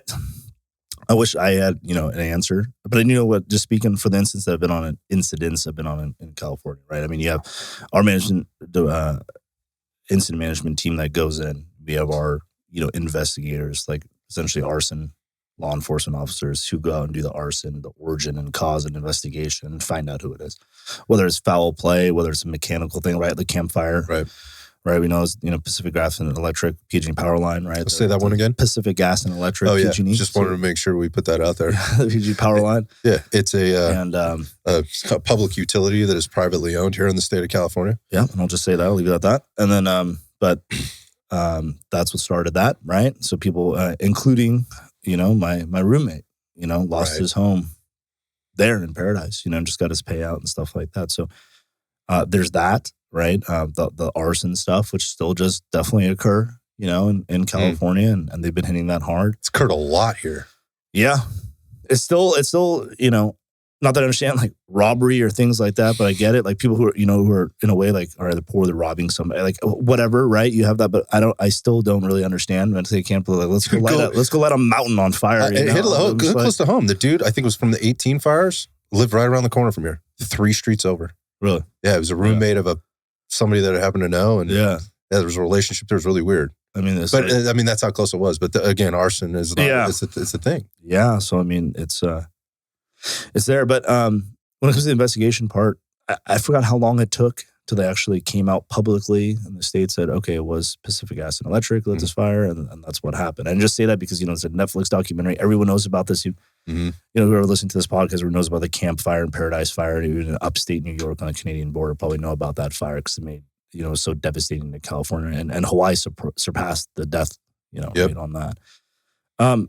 S2: I wish I had, an answer, but what, just speaking for the incidents I've been on in California, right? I mean, you have our incident management team that goes in. We have our, investigators, like essentially arson law enforcement officers who go out and do the arson, the origin and cause and investigation and find out who it is. Whether it's foul play, whether it's a mechanical thing, right? The campfire. Right, we know it's, Pacific Gas and Electric, PG&E power line, right?
S1: Let's say that one again.
S2: Pacific Gas and Electric,
S1: PG&E. Just wanted to make sure we put that out there.
S2: The PG power line.
S1: Yeah, it's a public utility that is privately owned here in the state of California.
S2: Yeah, and I'll just say that. I'll leave it at that. And then, that's what started that, right? So people, including, my roommate, lost his home there in Paradise, and just got his payout and stuff like that. So there's that. Right, the arson stuff, which still just definitely occur, in California, and they've been hitting that hard.
S1: It's occurred a lot here.
S2: Yeah, it's still, not that I understand like robbery or things like that, but I get it. Like people who are in a way like are the poor, they're robbing somebody, like whatever, right? You have that, but I still don't really understand when they can't like let's go light a mountain on fire.
S1: Hit close to home. The dude, I think it was from the 18 fires, lived right around the corner from here, 3 streets over.
S2: Really?
S1: Yeah, it was a roommate of somebody that I happened to know, and there was a relationship. There was really weird. I mean, that's how close it was. But again, arson is not, it's a thing.
S2: Yeah. So I mean, it's there. But when it comes to the investigation part, I forgot how long it took till they actually came out publicly and the state said, okay, it was Pacific Gas and Electric lit this fire, and that's what happened. And just say that because it's a Netflix documentary. Everyone knows about this. Whoever listened to this podcast or knows about the campfire and Paradise Fire, even in upstate New York on the Canadian border, probably know about that fire because it made it was so devastating to California, and Hawaii surpassed the death rate on that. I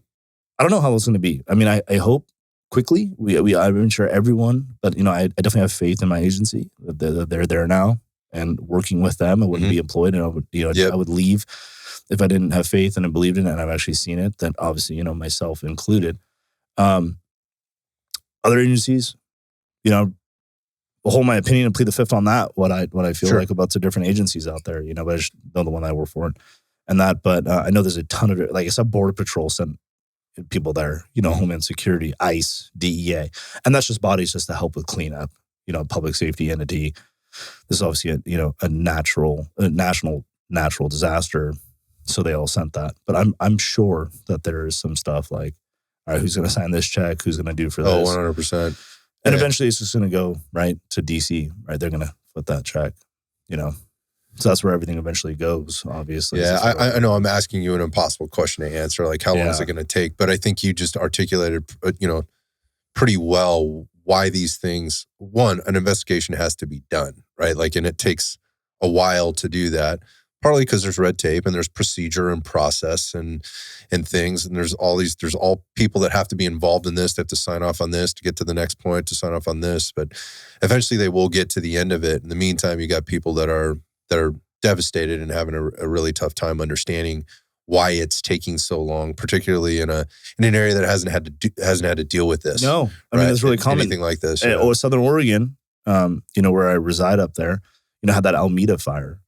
S2: don't know how it's going to be. I mean, I hope quickly. I'm sure everyone, but I definitely have faith in my agency that they're there now and working with them. I wouldn't be employed, and I would I would leave if I didn't have faith and I believed in it, and I've actually seen it. Then obviously myself included. Other agencies, hold my opinion and plead the fifth on that. What I feel like about the different agencies out there, but I just know the one I work for and that. But I know there's a ton of it. Like I saw Border Patrol sent people there, Homeland Security, ICE, DEA, and that's just bodies just to help with cleanup. Public safety entity. This is obviously a national disaster, so they all sent that. But I'm sure that there is some stuff like, all right, who's going to sign this check? Who's going to do for this?
S1: 100%.
S2: And eventually it's just going to go right to DC, right? They're going to foot that check, So that's where everything eventually goes, obviously.
S1: Yeah, I know I'm asking you an impossible question to answer, like how long is it going to take? But I think you just articulated, pretty well why these things, one, an investigation has to be done, right? Like, and it takes a while to do that. Partly because there's red tape and there's procedure and process and things. And there's all people that have to be involved in this. They have to sign off on this to get to the next point, to sign off on this. But eventually they will get to the end of it. In the meantime, you got people that are devastated and having a really tough time understanding why it's taking so long, particularly in an area that hasn't had to deal with this.
S2: No, I mean, it's really common.
S1: Anything like this.
S2: Or Southern Oregon, where I reside up there, had that Alameda fire.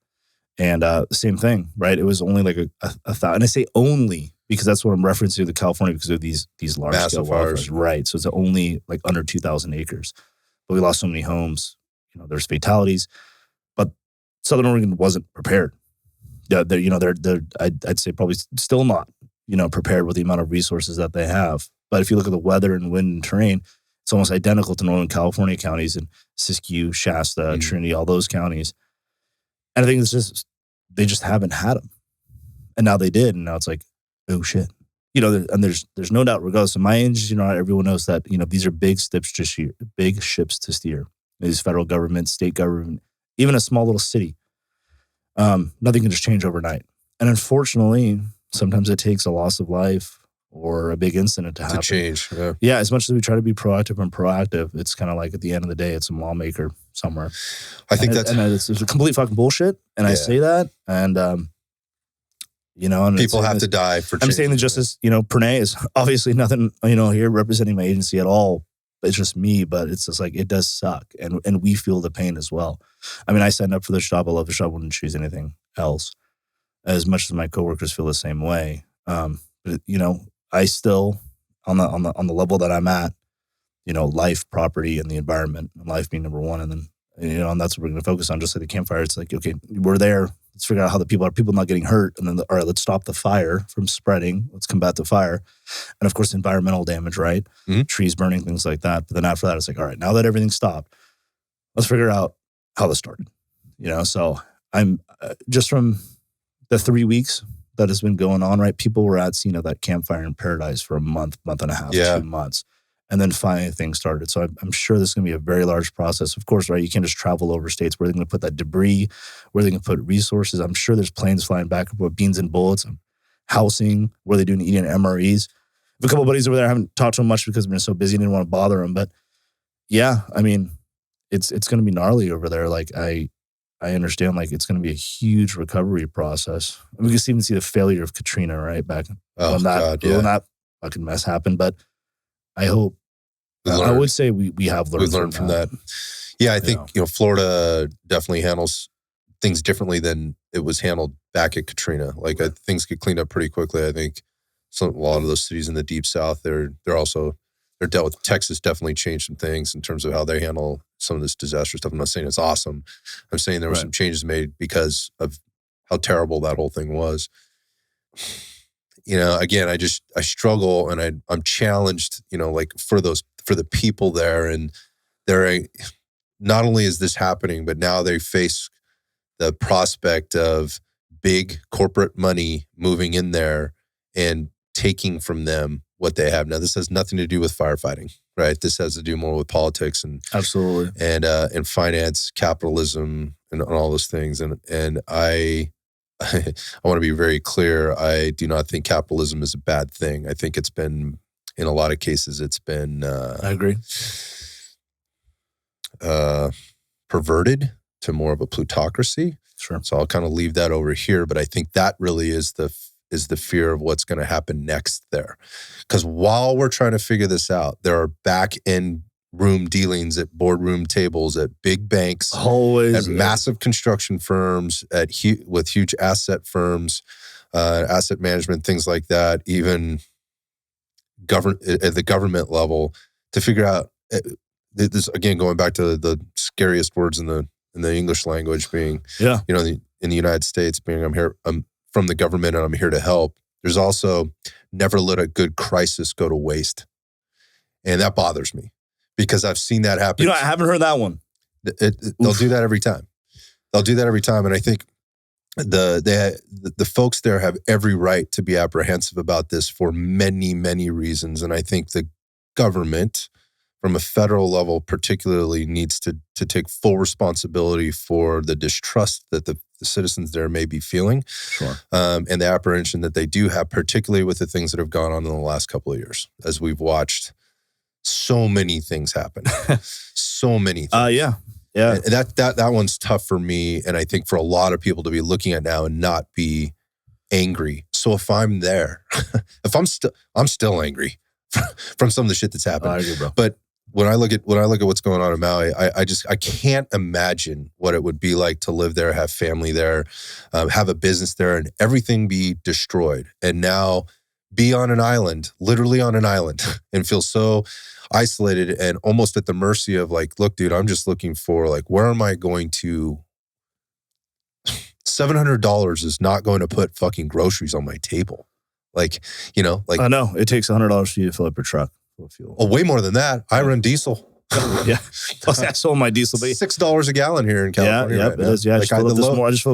S2: And the same thing, right? It was only like a thousand. And I say only because that's what I'm referencing to California because of these large scale wildfires, right? So it's only like under 2,000 acres, but we lost so many homes. There's fatalities, but Southern Oregon wasn't prepared. They're I'd say probably still not prepared with the amount of resources that they have. But if you look at the weather and wind and terrain, it's almost identical to Northern California counties and Siskiyou, Shasta, Trinity, all those counties. And I think they just haven't had them. And now they did. And now it's like, oh shit. And there's no doubt, regardless of my age, everyone knows that, these are big ships to steer. These federal government, state government, even a small little city. Nothing can just change overnight. And unfortunately, sometimes it takes a loss of life or a big incident to happen.
S1: To change, yeah.
S2: Yeah, as much as we try to be proactive, it's kind of like at the end of the day, it's a lawmaker somewhere.
S1: I think it's
S2: a complete fucking bullshit. And I say that, and and
S1: people have to die for change.
S2: I'm saying that just as, Pranay is obviously nothing, here representing my agency at all. It's just me, but it's just like, it does suck. And we feel the pain as well. I mean, I signed up for this job. I love the job. I wouldn't choose anything else, as much as my coworkers feel the same way. But I still, on the level that I'm at, life, property, and the environment, and life being number one. And then, and that's what we're going to focus on. Just like the campfire, it's like, okay, we're there. Let's figure out how people not getting hurt. And then, all right, let's stop the fire from spreading. Let's combat the fire. And of course, environmental damage, right? Mm-hmm. Trees burning, things like that. But then after that, it's like, all right, now that everything stopped, let's figure out how this started. So I'm just from the 3 weeks that has been going on, right? People were at, that campfire in Paradise for a month and a half, 2 months. And then finally things started. So I'm sure this is going to be a very large process. Of course, right? You can't just travel over states. Where are they going to put that debris? Where are they going to put resources? I'm sure there's planes flying back with beans and bullets, housing, where they're doing eating MREs. I have a couple of buddies over there. I haven't talked to them much because I've been so busy and didn't want to bother them. But yeah, I mean, it's going to be gnarly over there. Like I understand, like it's going to be a huge recovery process. And we can even see the failure of Katrina, right? Back when that fucking mess happened. But I hope, I would say we have learned from that.
S1: Yeah, I think, Florida definitely handles things differently than it was handled back at Katrina. Like things get cleaned up pretty quickly. I think a lot of those cities in the deep South, they're dealt with. Texas definitely changed some things in terms of how they handle some of this disaster stuff. I'm not saying it's awesome. I'm saying there were some changes made because of how terrible that whole thing was. Again, I struggle and I'm challenged, like for the people there, and not only is this happening, but now they face the prospect of big corporate money moving in there and taking from them what they have. Now, this has nothing to do with firefighting, right? This has to do more with politics and
S2: absolutely
S1: and finance, capitalism, and all those things. And I want to be very clear. I do not think capitalism is a bad thing. I think it's been, in a lot of cases, it's been
S2: I agree.
S1: Perverted to more of a plutocracy.
S2: Sure.
S1: So I'll kind of leave that over here. But I think that really is the fear of what's going to happen next there. Because while we're trying to figure this out, there are back end room dealings at boardroom tables at big banks,
S2: always
S1: at massive construction firms, with huge asset firms, asset management, things like that, even at the government level, to figure out this, again, going back to the scariest words in the English language being, in the United States being, I'm from the government and I'm here to help. There's also never let a good crisis go to waste. And that bothers me because I've seen that happen.
S2: I haven't heard that one.
S1: They'll do that every time. And I think the folks there have every right to be apprehensive about this for many, many reasons. And I think the government, from a federal level particularly, needs to take full responsibility for the distrust that the citizens there may be feeling.
S2: Sure.
S1: And the apprehension that they do have, particularly with the things that have gone on in the last couple of years, as we've watched so many things happen. So many things.
S2: Yeah.
S1: And that one's tough for me, and I think for a lot of people to be looking at now and not be angry. So if I'm there, I'm still angry from some of the shit that's happened.
S2: I agree, bro.
S1: But when I look at what's going on in Maui, I can't imagine what it would be like to live there, have family there, have a business there, and everything be destroyed. And now be on an island, literally on an island, and feel so isolated and almost at the mercy of like, look, dude, I'm just looking for like, where am I going to? $700 is not going to put fucking groceries on my table. Like, I
S2: know it takes $100 for you to fill up your truck full of fuel.
S1: Oh, way more than that. I run diesel.
S2: Yeah. Plus, I sold my diesel.
S1: $6 a gallon here in California.
S2: Yeah, it is. Yeah, I just filled up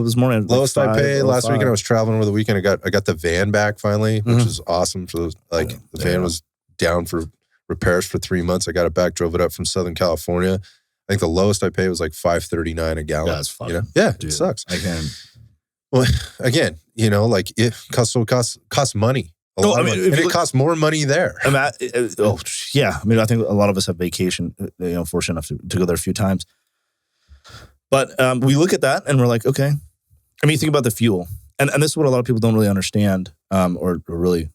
S2: this morning.
S1: Lowest I paid last weekend. I was traveling over the weekend. I got the van back finally, which is awesome. For the van was down for repairs for 3 months. I got it back, drove it up from Southern California. I think the lowest I paid was like $5.39 a gallon.
S2: That's fun.
S1: Dude, it sucks.
S2: I can.
S1: Well, again, like it costs money. A lot of money. And it costs more money there.
S2: I think a lot of us have vacation, fortunate enough to go there a few times. But we look at that and we're like, okay. I mean, you think about the fuel. And this is what a lot of people don't really understand, or really,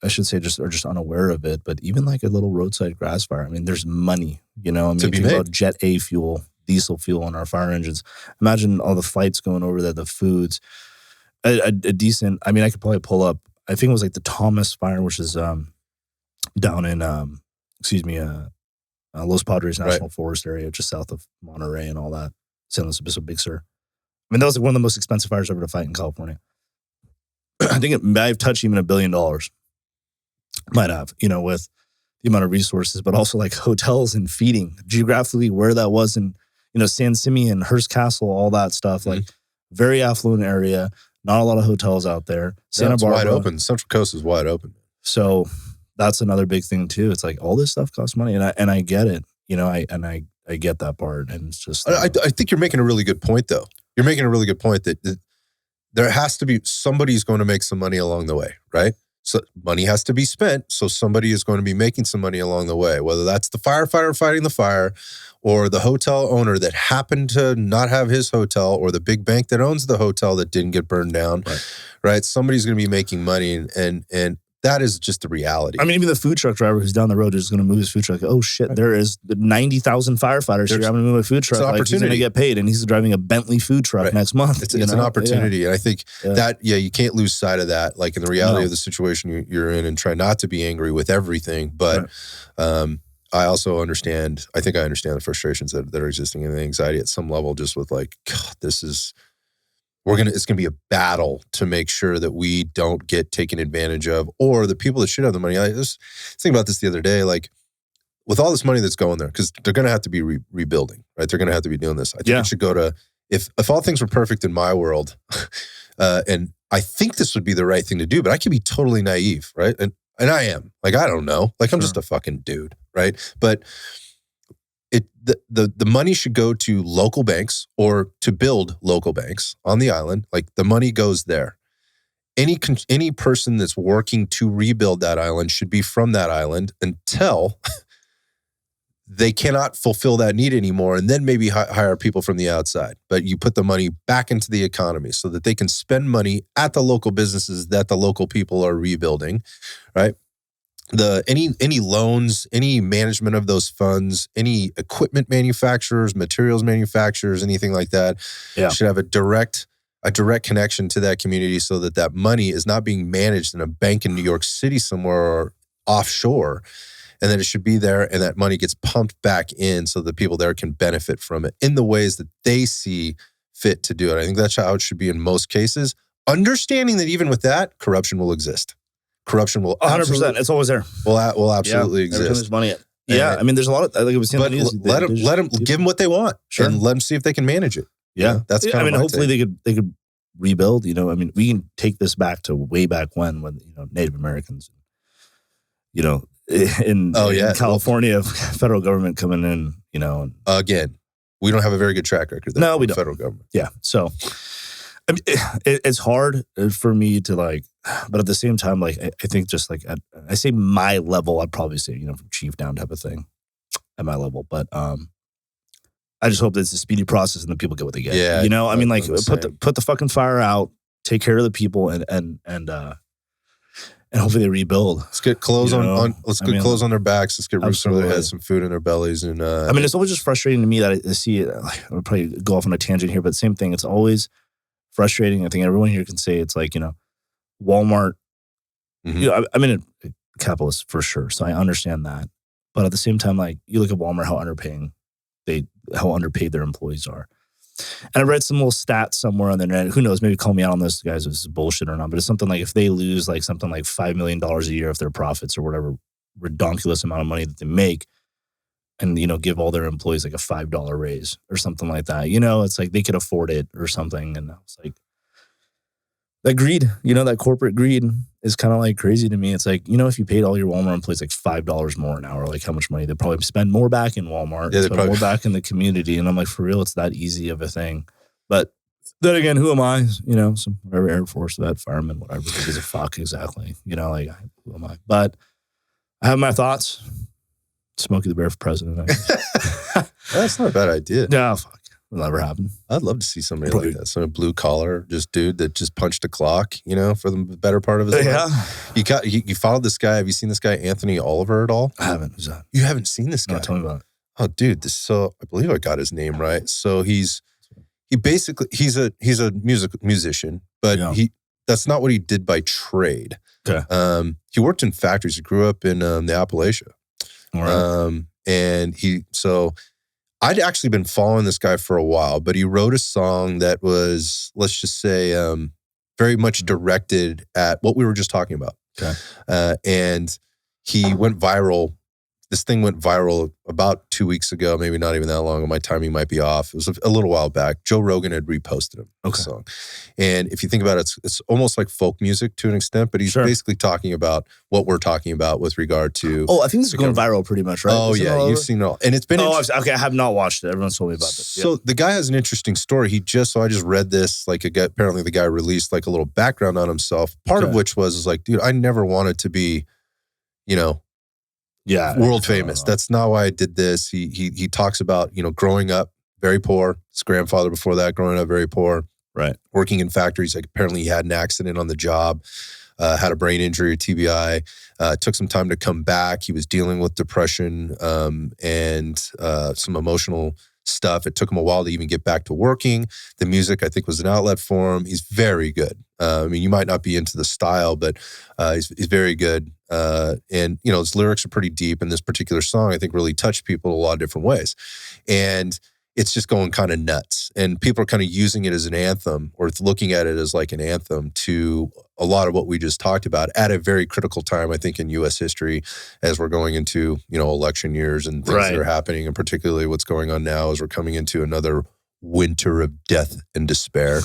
S2: I should say, are just unaware of it. But even like a little roadside grass fire, I mean, there's money, I mean, think about Jet A fuel, diesel fuel on our fire engines. Imagine all the flights going over there, the foods, a decent, I mean, I could probably pull up, I think it was like the Thomas fire, which is down in, Los Padres National Forest area, just south of Monterey and all that. San Luis Obispo, Big Sur. I mean, that was like one of the most expensive fires ever to fight in California. I think it might have touched even $1 billion. Might have, with the amount of resources, but also like hotels and feeding. Geographically, where that was in, San Simeon, Hearst Castle, all that stuff, like very affluent area, not a lot of hotels out there. Santa Barbara.
S1: Wide open. Central Coast is wide open.
S2: So that's another big thing too. It's like all this stuff costs money, and I get it. I get that part, and it's just.
S1: I think you're making a really good point, though. You're making a really good point that there has to be somebody's going to make some money along the way, right? So money has to be spent, so somebody is going to be making some money along the way, whether that's the firefighter fighting the fire or the hotel owner that happened to not have his hotel or the big bank that owns the hotel that didn't get burned down, right? Somebody's going to be making money, and that is just the reality.
S2: I mean, even the food truck driver who's down the road is going to move his food truck. Oh, shit, there is 90,000 firefighters here. I'm going to move my food truck. Like, he's going to get paid, and he's driving a Bentley food truck next month.
S1: It's an opportunity. And I think that, you can't lose sight of that, like in the reality of the situation you're in, and try not to be angry with everything. But I also understand, I understand the frustrations that are existing and the anxiety at some level, just with like, God, it's going to be a battle to make sure that we don't get taken advantage of, or the people that should have the money. I was thinking about this the other day, like with all this money that's going there, because they're going to have to be rebuilding, right? They're going to have to be doing this. I think it should go to, if all things were perfect in my world, and I think this would be the right thing to do, but I could be totally naive, right? And I am, like, I don't know, like I'm just a fucking dude, right? But the money should go to local banks or to build local banks on the island. Like the money goes there. Any person that's working to rebuild that island should be from that island until they cannot fulfill that need anymore, and then maybe hire people from the outside. But you put the money back into the economy so that they can spend money at the local businesses that the local people are rebuilding, right? Any loans, any management of those funds, any equipment manufacturers, materials manufacturers, anything like that, should have a direct connection to that community, so that money is not being managed in a bank in New York City somewhere or offshore, and that it should be there, and that money gets pumped back in so that people there can benefit from it in the ways that they see fit to do it. I think that's how it should be in most cases, understanding that even with that, corruption will exist. Corruption will
S2: 100%. It's always there.
S1: Will absolutely exist.
S2: There's money. I mean, there's a lot of, like it was.
S1: But let them give them what they want, and let them see if they can manage it.
S2: Yeah,
S1: that's kind of.
S2: I mean, hopefully they could rebuild. I mean, we can take this back to way back when Native Americans, in California, federal government coming in, and
S1: again, we don't have a very good track record.
S2: No, we don't.
S1: Federal government.
S2: Yeah, so. I mean, it's hard for me to like, but at the same time, like, I think just like, I say my level, I'd probably say, from chief down type of thing at my level. But I just hope that it's a speedy process and the people get what they get.
S1: Yeah.
S2: I mean, like, put the fucking fire out, take care of the people, and hopefully they rebuild.
S1: Let's get clothes clothes on their backs. Let's get roofs over their heads, some food in their bellies. And
S2: I mean, it's always just frustrating to me that I see it. I'll probably go off on a tangent here, but same thing. It's always frustrating. I think everyone here can say it's like, Walmart, I'm in a capitalist for sure. So I understand that. But at the same time, like, you look at Walmart, how underpaid their employees are. And I read some little stats somewhere on the internet. Who knows? Maybe call me out on this, guys, if this is bullshit or not. But it's something like if they lose like something like $5 million a year of their profits or whatever redonkulous amount of money that they make, and, give all their employees like a $5 raise or something like that. It's like they could afford it or something. And I was like, that greed, that corporate greed is kind of like crazy to me. It's like, if you paid all your Walmart employees like $5 more an hour, like how much money they'd probably spend more back in Walmart, spend more back in the community. And I'm like, for real, it's that easy of a thing. But Then again, who am I? You know, some whatever Air Force vet, fireman, whatever. Who gives a fuck exactly? You know, like who am I? But I have my thoughts. Smokey the Bear for president. I guess.
S1: That's not a bad idea.
S2: No, fuck. It'll never happen.
S1: I'd love to see somebody like that. Some blue collar, just dude that just punched a clock, you know, for the better part of his life. You followed this guy. Have you seen this guy, Anthony Oliver, at all?
S2: I haven't. Who's that?
S1: You haven't seen this guy?
S2: No, tell me about it.
S1: Oh, dude, I believe I got his name right. So he's a musician, but that's not what he did by trade.
S2: Okay.
S1: He worked in factories. He grew up in the Appalachia.
S2: All right.
S1: And I'd actually been following this guy for a while, but he wrote a song that was, let's just say, very much directed at what we were just talking about.
S2: Okay.
S1: And he went viral. This thing went viral about 2 weeks ago, maybe not even that long. My timing might be off. It was a little while back. Joe Rogan had reposted him, the song. And if you think about it, it's almost like folk music to an extent, but he's basically talking about what we're talking about with regard to...
S2: Oh, I think this is going viral pretty much, right?
S1: Oh, yeah, you've seen it all. And it's been...
S2: okay, I have not watched it. Everyone's told me about this.
S1: So the guy has an interesting story. I just read this, apparently the guy released like a little background on himself, part of which was like, dude, I never wanted to be, world famous. That's not why I did this. He talks about, growing up very poor. His grandfather before that, growing up very poor.
S2: Right.
S1: Working in factories. Like apparently he had an accident on the job, had a brain injury, TBI, took some time to come back. He was dealing with depression and some emotional stuff. It took him a while to even get back to working. The music, I think, was an outlet for him. He's very good. You might not be into the style, but he's very good. And, his lyrics are pretty deep. And this particular song, I think, really touched people in a lot of different ways. And it's just going kind of nuts. And people are kind of using it as an anthem or looking at it as like an anthem to a lot of what we just talked about at a very critical time, I think, in U.S. history as we're going into, election years and things that are happening. And particularly what's going on now as we're coming into another winter of death and despair.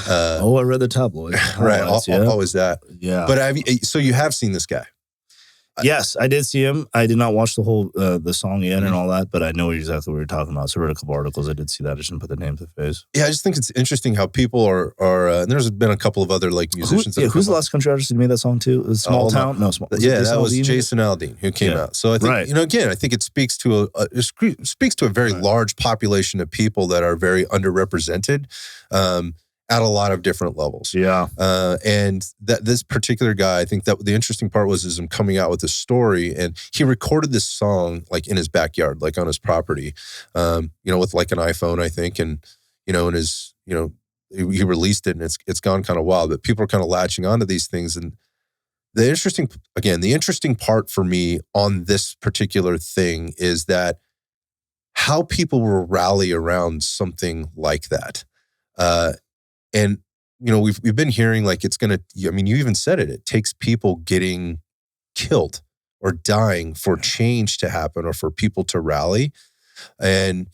S2: I read the tabloid.
S1: Always that.
S2: Yeah.
S1: But so you have seen this guy?
S2: Yes, I did see him. I did not watch the whole the song yet and all that, but I know exactly what you're talking about. So I read a couple articles. I did see that. I just didn't put the name to the face. Yeah,
S1: I just think it's interesting how people are and there's been a couple of other like musicians.
S2: Who's the last country artist who made that song too? Small Town? No, Small.
S1: That was Jason Aldean who came out. So I think again, I think it speaks to a very large population of people that are very underrepresented. At a lot of different levels.
S2: Yeah.
S1: And that this particular guy, I think that the interesting part was him coming out with this story, and he recorded this song like in his backyard, like on his property, with like an iPhone, I think. And, in his, he released it and it's gone kind of wild, but people are kind of latching onto these things. And the interesting part for me on this particular thing is that how people will rally around something like that. And, we've been hearing like it's going to, you even said it, it takes people getting killed or dying for change to happen or for people to rally. And,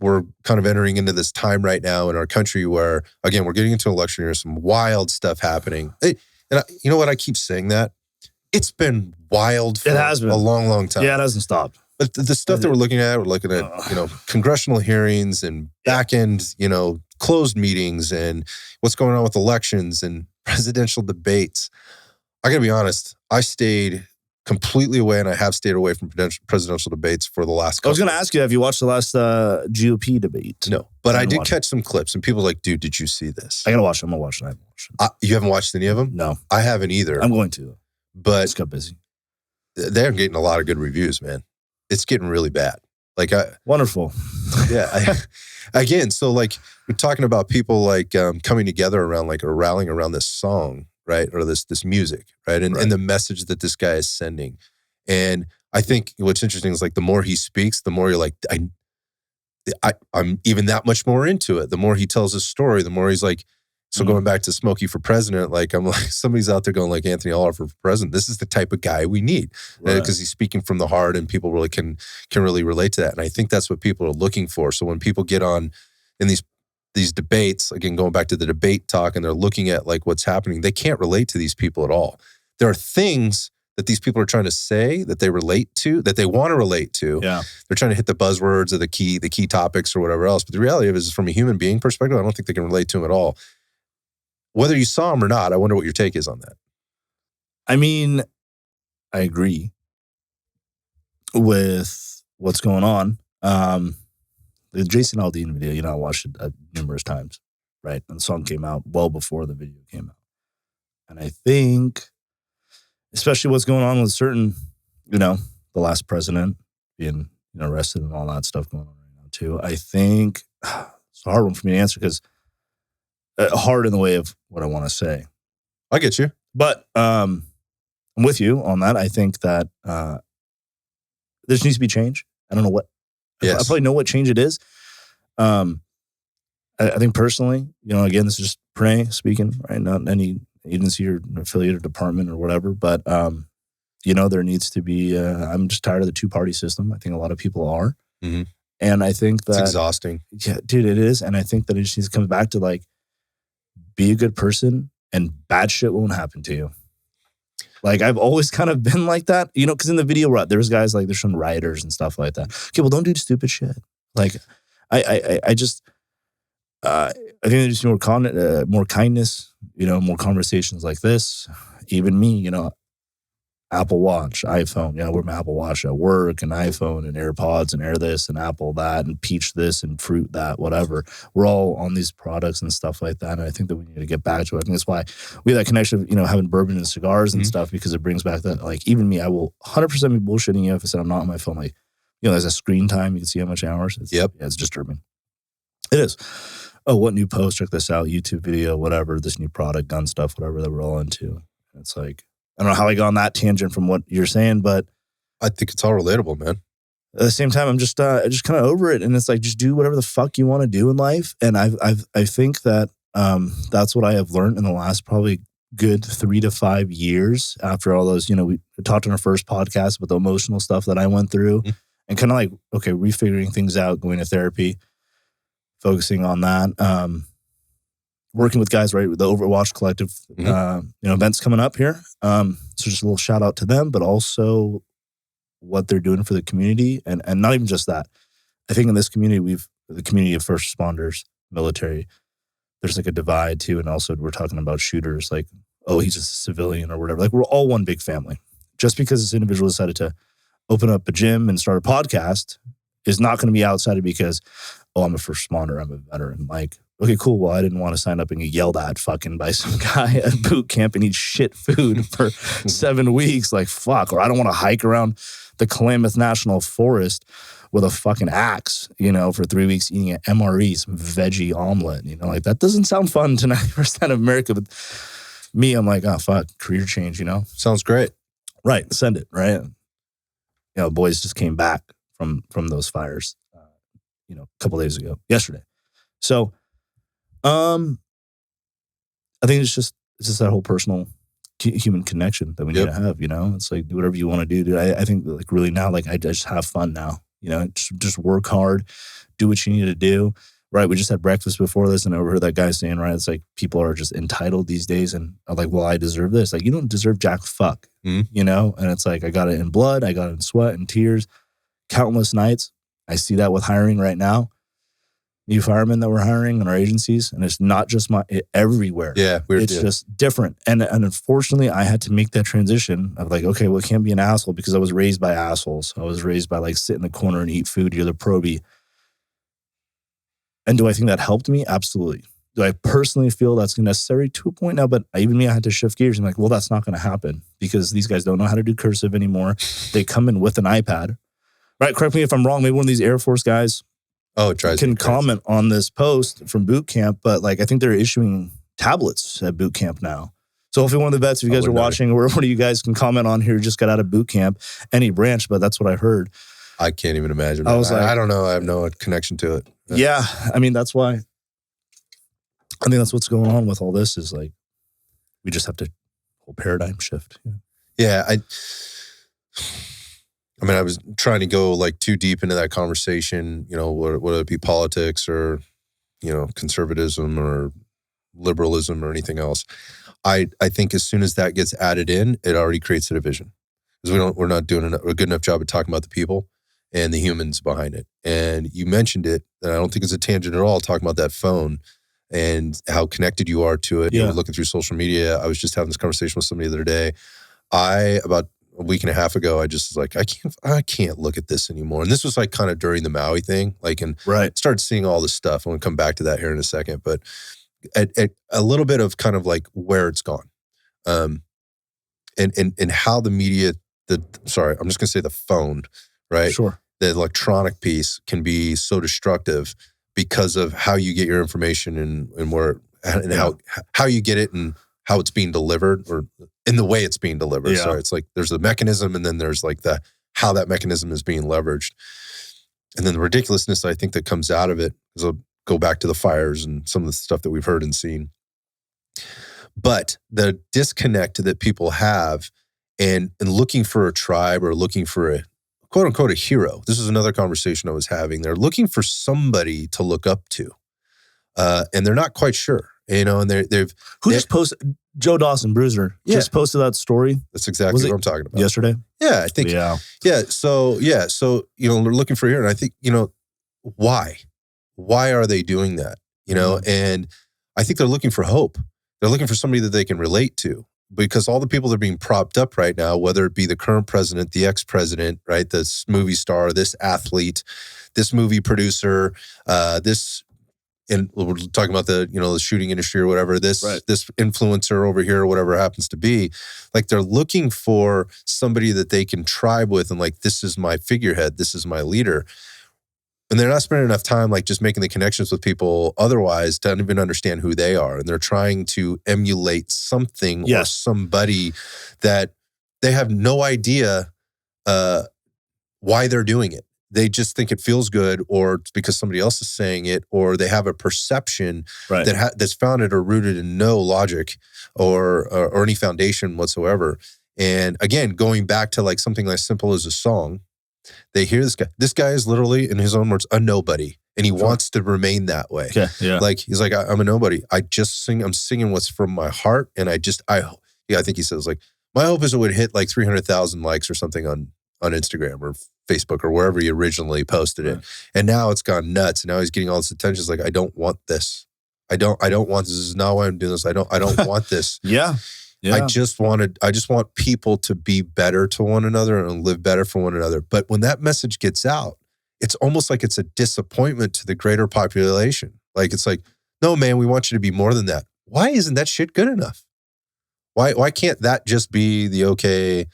S1: we're kind of entering into this time right now in our country where, again, we're getting into an election year, some wild stuff happening. And you know what? I keep saying that. It's been wild for a long, long time.
S2: Yeah, it hasn't stopped.
S1: But the stuff that we're looking at congressional hearings and back end, closed meetings and what's going on with elections and presidential debates. I gotta be honest, I stayed completely away and I have stayed away from presidential debates for the last couple.
S2: I was going to ask you, have you watched the last GOP debate?
S1: No, but I did catch some clips and people were like, dude, did you see this?
S2: I got to watch it. I'm going to watch it. I haven't watched it.
S1: You haven't watched any of them?
S2: No.
S1: I haven't either.
S2: I'm going to.
S1: But
S2: I just got busy.
S1: They're getting a lot of good reviews, man. It's getting really bad.
S2: Wonderful.
S1: Yeah. Again, so like we're talking about people like coming together around or rallying around this song, right? Or this music, right? And the message that this guy is sending. And I think what's interesting is like the more he speaks, the more you're like, I'm even that much more into it. The more he tells his story, the more he's like, so going back to Smokey for president, like I'm like, somebody's out there going like Anthony Oliver for president. This is the type of guy we need because he's speaking from the heart and people really can really relate to that. And I think that's what people are looking for. So when people get on in these debates, again, going back to the debate talk and they're looking at like what's happening, they can't relate to these people at all. There are things that these people are trying to say, that they relate to, that they want to relate to.
S2: Yeah.
S1: They're trying to hit the buzzwords or the key topics or whatever else. But the reality of it is, from a human being perspective, I don't think they can relate to them at all. Whether you saw them or not, I wonder what your take is on that.
S2: I mean, I agree with what's going on. The Jason Aldean video, I watched it numerous times, right? And the song came out well before the video came out. And I think, especially what's going on with certain, the last president being, arrested and all that stuff going on right now too. I think it's a hard one for me to answer because hard in the way of what I want to say.
S1: I get you.
S2: But I'm with you on that. I think that there needs to be change. I don't know what. Yes. I probably know what change it is. I think personally, again, this is just Pranay speaking, right? Not any agency or affiliated department or whatever, but there needs to be. I'm just tired of the two-party system. I think a lot of people are, and I think that
S1: it's exhausting.
S2: Yeah, dude, it is, and I think that it just needs to come back to like, be a good person, and bad shit won't happen to you. Like, I've always kind of been like that, because in the video, there's guys like, there's some rioters and stuff like that. Okay, well, don't do stupid shit. Like, I just, I think there's more kindness, more conversations like this. Even me, Apple Watch, iPhone, I wear my Apple Watch at work, and iPhone, and AirPods, and Air this, and Apple that, and Peach this, and Fruit that, whatever. We're all on these products and stuff like that, and I think that we need to get back to it. I think that's why we have that connection of, having bourbon and cigars and stuff, because it brings back that, like, even me, I will 100% be bullshitting you if I said I'm not on my phone. Like, there's a screen time, you can see how much hours. It's disturbing. It is. Oh, what new post? Check this out, YouTube video, whatever, this new product, gun stuff, whatever that we're all into. It's like, I don't know how I got on that tangent from what you're saying, but
S1: I think it's all relatable, man.
S2: At the same time, I'm just kind of over it, and it's like, just do whatever the fuck you want to do in life. And I think that that's what I have learned in the last probably good 3 to 5 years after all those. We talked on our first podcast about the emotional stuff that I went through, and kind of like, okay, refiguring things out, going to therapy, focusing on that. Working with guys, right, with the Overwatch Collective, events coming up here. So just a little shout out to them, but also what they're doing for the community. And not even just that. I think in this community, the community of first responders, military, there's like a divide too. And also we're talking about shooters, like, oh, he's just a civilian or whatever. Like, we're all one big family. Just because this individual decided to open up a gym and start a podcast is not going to be outside because, oh, I'm a first responder, I'm a veteran. Like, okay, cool. Well, I didn't want to sign up and get yelled at fucking by some guy at boot camp and eat shit food for 7 weeks. Like, fuck. Or I don't want to hike around the Klamath National Forest with a fucking axe, for 3 weeks eating an MRE, some veggie omelet. Like, that doesn't sound fun to 90% of America. But me, I'm like, oh, fuck, career change,
S1: Sounds great.
S2: Right. Send it, right? Boys just came back from those fires, a couple days ago, yesterday. So, I think it's just that whole personal human connection that we need to have, It's like, do whatever you want to do, dude. I think, like, really now, like, I just have fun now, just work hard, do what you need to do, right? We just had breakfast before this, and I overheard that guy saying, right, it's like, people are just entitled these days, and I'm like, well, I deserve this. Like, you don't deserve jack fuck, And it's like, I got it in blood, I got it in sweat and tears, countless nights. I see that with hiring right now. New firemen that we're hiring in our agencies, and it's not just everywhere.
S1: Yeah,
S2: it's just different. And unfortunately, I had to make that transition of like, okay, well, I can't be an asshole because I was raised by assholes. I was raised by like, sit in the corner and eat food. You're the probie. And do I think that helped me? Absolutely. Do I personally feel that's necessary to a point now? But even me, I had to shift gears. I'm like, well, that's not going to happen because these guys don't know how to do cursive anymore. They come in with an iPad, right? Correct me if I'm wrong. Maybe one of these Air Force guys can comment on this post from boot camp, but like, I think they're issuing tablets at boot camp now. So hopefully one of the vets, if you guys are watching, or one of you guys can comment on here, just got out of boot camp, any branch, but that's what I heard.
S1: I can't even imagine. I don't know. I have no connection to it.
S2: Yeah. I mean, that's why I think that's what's going on with all this is like, we just have to whole paradigm shift.
S1: Yeah. I mean, I was trying to go like too deep into that conversation, whether it be politics or, conservatism or liberalism or anything else. I think as soon as that gets added in, it already creates a division. because we're not doing a good enough job of talking about the people and the humans behind it. And you mentioned it, and I don't think it's a tangent at all, talking about that phone and how connected you are to it.
S2: Yeah.
S1: You're looking through social media. I was just having this conversation with somebody the other day. About a week and a half ago, I just was like, I can't look at this anymore. And this was like kind of during the Maui thing, like, and started seeing all this stuff. I'm going to come back to that here in a second, but at a little bit of kind of like where it's gone, and how the media, I'm just going to say the phone, right?
S2: Sure.
S1: The electronic piece can be so destructive because of how you get your information and where and how you get it and how it's being delivered, or in the way it's being delivered.
S2: Yeah.
S1: So it's like there's a mechanism, and then there's like how that mechanism is being leveraged. And then the ridiculousness, I think, that comes out of it, is I'll go back to the fires and some of the stuff that we've heard and seen. But the disconnect that people have and looking for a tribe or looking for a quote unquote a hero. This is another conversation I was having. They're looking for somebody to look up to. And they're not quite sure, and they've
S2: just posted, Joe Dawson, Bruiser, just posted that story.
S1: That's exactly what I'm talking about.
S2: Yesterday?
S1: Yeah, I think. Yeah. So they're looking for here, and I think, why are they doing that? And I think they're looking for hope. They're looking for somebody that they can relate to, because all the people that are being propped up right now, whether it be the current president, the ex-president, right, this movie star, this athlete, this movie producer, and we're talking about the shooting industry or whatever, this influencer over here or whatever it happens to be, like they're looking for somebody that they can tribe with and like, this is my figurehead, this is my leader. And they're not spending enough time like just making the connections with people otherwise to even understand who they are. And they're trying to emulate something or somebody that they have no idea why they're doing it. They just think it feels good, or it's because somebody else is saying it, or they have a perception that's founded or rooted in no logic or any foundation whatsoever. And again, going back to like something as simple as a song, they hear this guy. This guy is literally, in his own words, a nobody, and he wants to remain that way.
S2: Okay, yeah.
S1: Like he's like, I'm a nobody. I'm singing what's from my heart, and I think he says like, my hope is it would hit like 300,000 likes or something on Instagram or Facebook or wherever he originally posted it. And now it's gone nuts. And now he's getting all this attention. It's like, I don't want this. I don't want this. This is not why I'm doing this. I don't want this.
S2: Yeah.
S1: I just want people to be better to one another and live better for one another. But when that message gets out, it's almost like it's a disappointment to the greater population. Like, it's like, no, man, we want you to be more than that. Why isn't that shit good enough? Why can't that just be the okay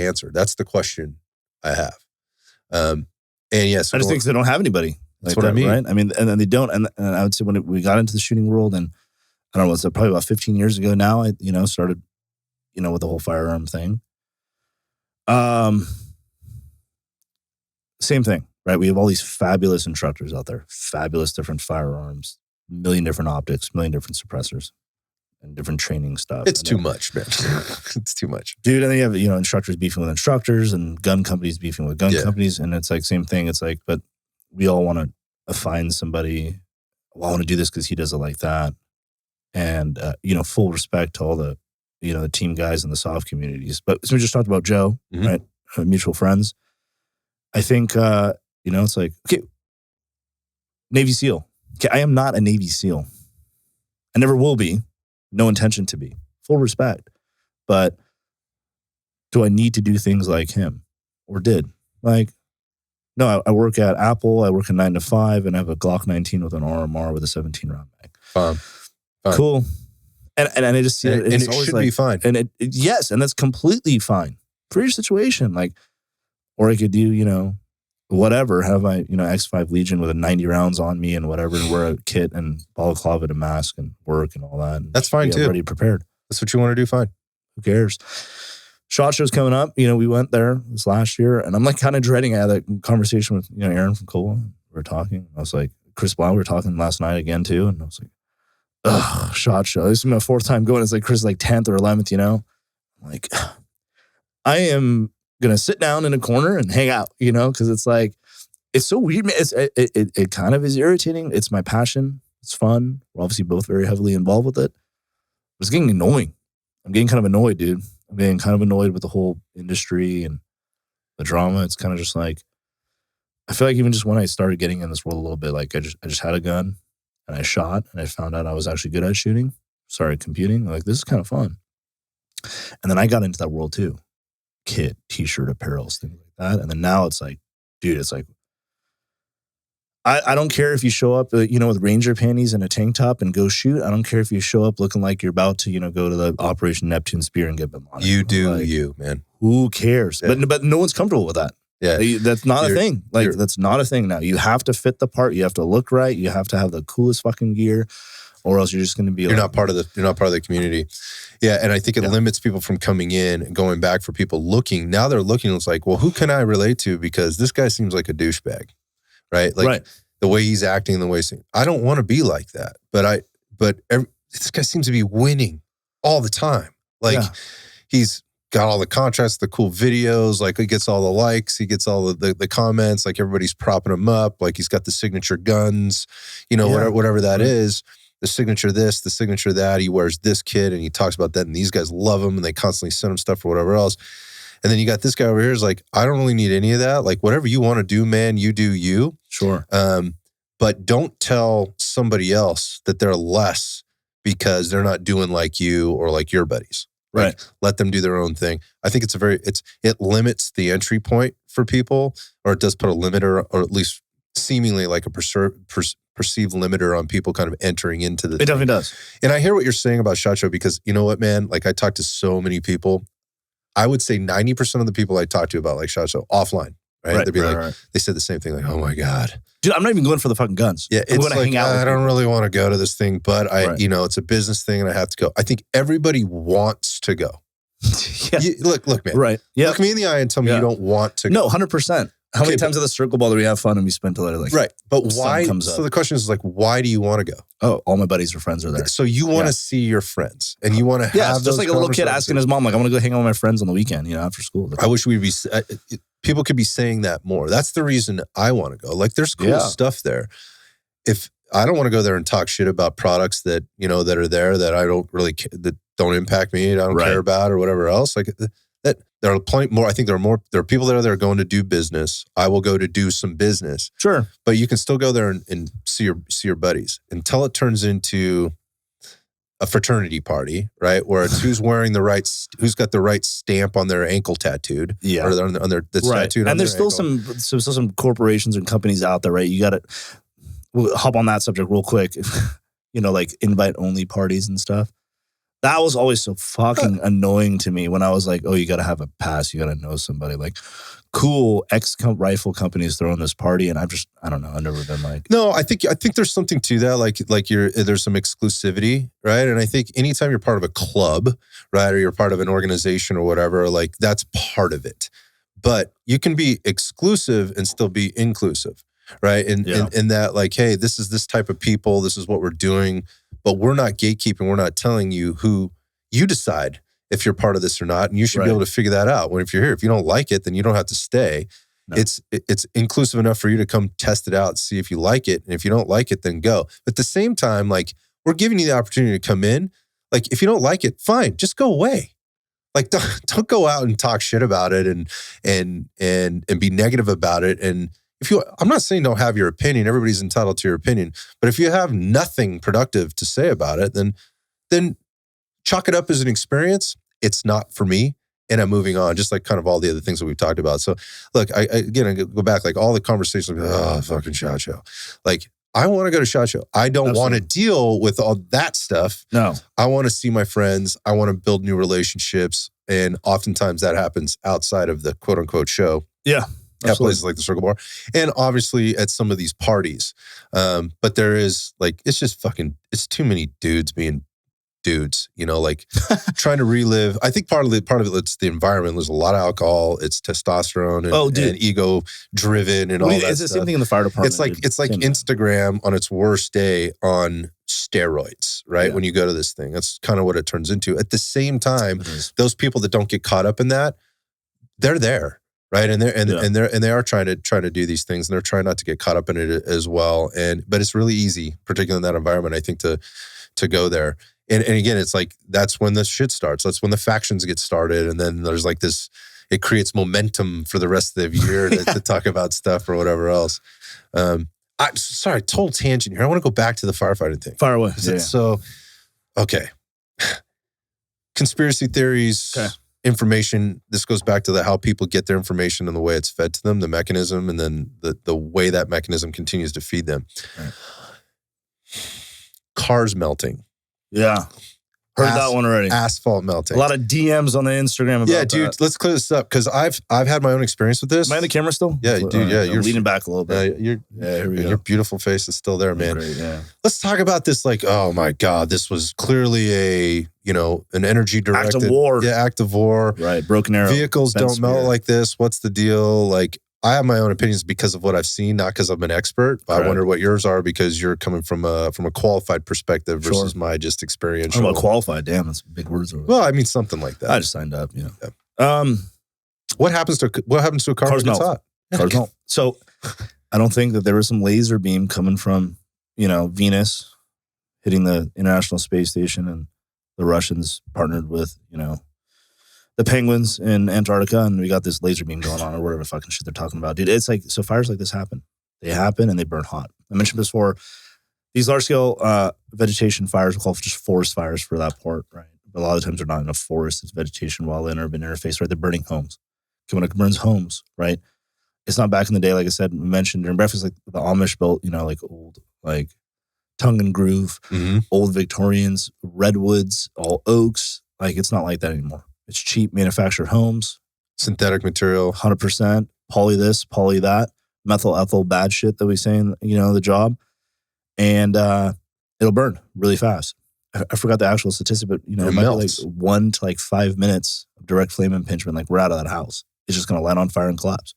S1: answer? That's the question I have. And yes,
S2: I just think they don't have anybody.
S1: That's what I mean.
S2: Right? I mean, and then they don't. And I would say when we got into the shooting world, and I don't know, it's probably about 15 years ago now, I started, with the whole firearm thing. Same thing, right? We have all these fabulous instructors out there, fabulous different firearms, a million different optics, a million different suppressors, and different training stuff.
S1: It's too much, man. It's too much.
S2: Dude, and then you have, instructors beefing with instructors and gun companies beefing with gun companies. And it's like, same thing. It's like, but we all want to find somebody, well, I want to do this because he does it like that. And, full respect to all the, the team guys in the soft communities. But so we just talked about Joe, right? Mutual friends. I think, it's like, okay, Navy SEAL. Okay, I am not a Navy SEAL. I never will be. No intention to be. Full respect. But do I need to do things like him? Or did? Like, no, I work at Apple. I work a 9 to 5, and I have a Glock 19 with an RMR with a 17 round mag.
S1: Fine.
S2: Cool. And I just see
S1: it should be fine.
S2: And yes, and that's completely fine for your situation. Like, or I could do, whatever, have my, X5 Legion with a 90 rounds on me and whatever, and wear a kit and balaclava and a mask and work and all that. And
S1: that's fine too.
S2: Already prepared.
S1: That's what you want to do. Fine.
S2: Who cares? SHOT Show's coming up. We went there this last year, and I'm like kind of dreading. I had a conversation with, Aaron from Cola. We were talking. I was like, Chris Blau, we were talking last night again too. And I was like, ugh, SHOT Show. This is my 4th time going. It's like Chris, like 10th or 11th, I'm like, I am going to sit down in a corner and hang out, because it's like, it's so weird. It kind of is irritating. It's my passion. It's fun. We're obviously both very heavily involved with it. It's getting annoying. I'm getting kind of annoyed, dude. I'm getting kind of annoyed with the whole industry and the drama. It's kind of just like, I feel like even just when I started getting in this world a little bit, like I just had a gun and I shot and I found out I was actually good at shooting. Started computing. Like, this is kind of fun. And then I got into that world too. Kit, t-shirt, apparels, things like that. And then now it's like, dude, it's like, I don't care if you show up, with Ranger panties and a tank top and go shoot. I don't care if you show up looking like you're about to, go to the Operation Neptune Spear and get them on.
S1: You do you, man.
S2: Who cares? Yeah. But no one's comfortable with that.
S1: Yeah.
S2: That's not a thing. Like, that's not a thing now. You have to fit the part. You have to look right. You have to have the coolest fucking gear, or else you're just going to be
S1: you're not part of the community. Yeah. And I think it limits people from coming in and going back for people looking. Now they're looking, it's like, well, who can I relate to? Because this guy seems like a douchebag. Right? Like the way he's acting, the way he's saying, I don't want to be like that. But this guy seems to be winning all the time. Like he's got all the contracts, the cool videos, like he gets all the likes, he gets all the comments, like everybody's propping him up, like he's got the signature guns, whatever that is, the signature this, the signature that, he wears this kit and he talks about that and these guys love him and they constantly send him stuff or whatever else. And then you got this guy over here is like, I don't really need any of that. Like, whatever you want to do, man, you do you.
S2: Sure.
S1: But don't tell somebody else that they're less because they're not doing like you or like your buddies. Like,
S2: right.
S1: Let them do their own thing. I think it limits the entry point for people, or it does put a limiter, or at least seemingly like a perceived limiter on people kind of entering into the
S2: thing. It definitely does.
S1: And I hear what you're saying about SHOT Show, because you know what, man? Like, I talk to so many people. I would say 90% of the people I talk to about like SHOT Show offline, right? They'd be they said the same thing, like, oh my God.
S2: Dude, I'm not even going for the fucking guns.
S1: Yeah, it's like, hang out I don't really want to go to this thing, but it's a business thing and I have to go. I think everybody wants to go. Look, man.
S2: Right. Yeah.
S1: Look me in the eye and tell me you don't want to go.
S2: No, 100%. How many times at the circle ball do we have fun and we spend till like
S1: right? But why? So the question is like, why do you want to go?
S2: Oh, all my buddies or friends are there.
S1: So you want to see your friends and you want to have
S2: it's just like a little kid asking his mom, like, I want to go hang out with my friends on the weekend, after school.
S1: I wish we'd be. People could be saying that more. That's the reason I want to go. Like, there's cool stuff there. If I don't want to go there and talk shit about products that that are there that I don't really that don't impact me, I don't care about or whatever else, like. That there are plenty more. I think there are people there that are going to do business. I will go to do some business.
S2: Sure.
S1: But you can still go there and see your buddies until it turns into a fraternity party, right? Where it's who's got the right stamp on their ankle tattooed. Yeah. Or on their that's tattooed.
S2: And there's still
S1: ankle.
S2: some corporations and companies out there, right? You got to hop on that subject real quick. Like invite only parties and stuff. That was always so fucking annoying to me when I was like, oh, you got to have a pass. You got to know somebody. Like, cool, rifle companies throwing this party. And I don't know. I've never been like.
S1: No, I think there's something to that. Like there's some exclusivity, right? And I think anytime you're part of a club, right, or you're part of an organization or whatever, like that's part of it. But you can be exclusive and still be inclusive, right? In that, like, hey, this is this type of people. This is what we're doing. But we're not gatekeeping. We're not telling you who you decide if you're part of this or not. And you should be able to figure that out. When if you're here, if you don't like it, then you don't have to stay. No. It's inclusive enough for you to come test it out, see if you like it. And if you don't like it, then go. But at the same time, like, we're giving you the opportunity to come in. Like, if you don't like it, fine, just go away. Like, don't go out and talk shit about it and be negative about it. And I'm not saying don't have your opinion. Everybody's entitled to your opinion. But if you have nothing productive to say about it, then chalk it up as an experience. It's not for me. And I'm moving on, just like kind of all the other things that we've talked about. So look, I go back, like all the conversations, like, fucking SHOT Show. Like, I want to go to SHOT Show. I don't want to deal with all that stuff.
S2: No.
S1: I want to see my friends. I want to build new relationships. And oftentimes that happens outside of the quote unquote show.
S2: Yeah.
S1: At places like the Circle Bar, and obviously at some of these parties. But there is like, it's it's too many dudes being dudes, like trying to relive. I think part of it's the environment. There's a lot of alcohol. It's testosterone and ego driven and all that.
S2: It's the same thing in the fire department.
S1: It's like Instagram on its worst day on steroids, right? Yeah. When you go to this thing, that's kind of what it turns into. At the same time, those people that don't get caught up in that, they're there. Right. And they are trying to do these things, and they're trying not to get caught up in it as well. But it's really easy, particularly in that environment, I think, to go there. And again, it's like, that's when the shit starts. That's when the factions get started. And then there's like this, it creates momentum for the rest of the year to talk about stuff or whatever else. Sorry, total tangent here. I want to go back to the firefighting thing.
S2: Fire away.
S1: Yeah. So, okay. Conspiracy theories, information. This goes back to how people get their information and the way it's fed to them, the mechanism, and then the way that mechanism continues to feed them. Right. Cars melting.
S2: Yeah. Heard that one already.
S1: Asphalt melting.
S2: A lot of DMs on the Instagram about that.
S1: Dude, let's clear this up because I've had my own experience with this.
S2: Am I on the camera still?
S1: Yeah, dude, yeah.
S2: You're leaning back a little bit.
S1: Here we go. Your beautiful face is still there, man.
S2: Great, yeah.
S1: Let's talk about this like, oh my God, this was clearly an energy directed.
S2: Act of war.
S1: Yeah, act of war.
S2: Right, broken arrow.
S1: Vehicles don't melt like this. What's the deal? Like, I have my own opinions because of what I've seen, not because I'm an expert. But I wonder what yours are because you're coming from a qualified perspective versus my just experiential.
S2: I'm qualified. Damn, that's big words.
S1: Well, I mean something like that.
S2: I just signed up. Yeah.
S1: What happens to a car when it's hot?
S2: Cars melt. So I don't think that there was some laser beam coming from Venus hitting the International Space Station, and the Russians partnered with the penguins in Antarctica, and we got this laser beam going on or whatever fucking shit they're talking about. Dude, it's like, so fires like this happen. They happen and they burn hot. I mentioned before, these large-scale vegetation fires are called just forest fires for that part, right? But a lot of times they're not enough forest. It's vegetation, wildland, urban interface, right? They're burning homes. Okay, when it burns homes, right? It's not back in the day, like I said, we mentioned during breakfast, like the Amish built, like old, like tongue and groove, old Victorians, redwoods, all oaks. Like, it's not like that anymore. It's cheap manufactured homes.
S1: Synthetic material.
S2: 100%. Poly this, poly that. Methyl, ethyl, bad shit that we say in, the job. And it'll burn really fast. I forgot the actual statistic, but, it might melts. Be like 1 to 5 minutes of direct flame impingement. Like, we're out of that house. It's just going to light on fire and collapse.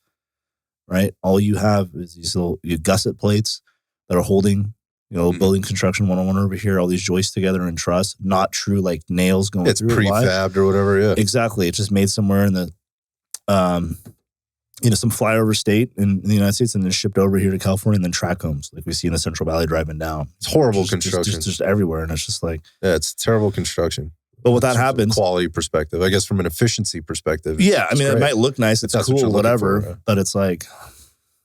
S2: Right? All you have is these little gusset plates that are holding building construction 101 over here, all these joists together in truss, not true like nails going through.
S1: It's prefabbed or whatever, yeah.
S2: Exactly. It's just made somewhere in the, some flyover state in the United States and then shipped over here to California and then track homes like we see in the Central Valley driving down.
S1: It's horrible construction.
S2: Just everywhere. And it's just like.
S1: Yeah, it's terrible construction.
S2: But what that happens.
S1: From a quality perspective, I guess from an efficiency perspective.
S2: Yeah, I mean, it might look nice. It's cool, whatever. For, but it's like,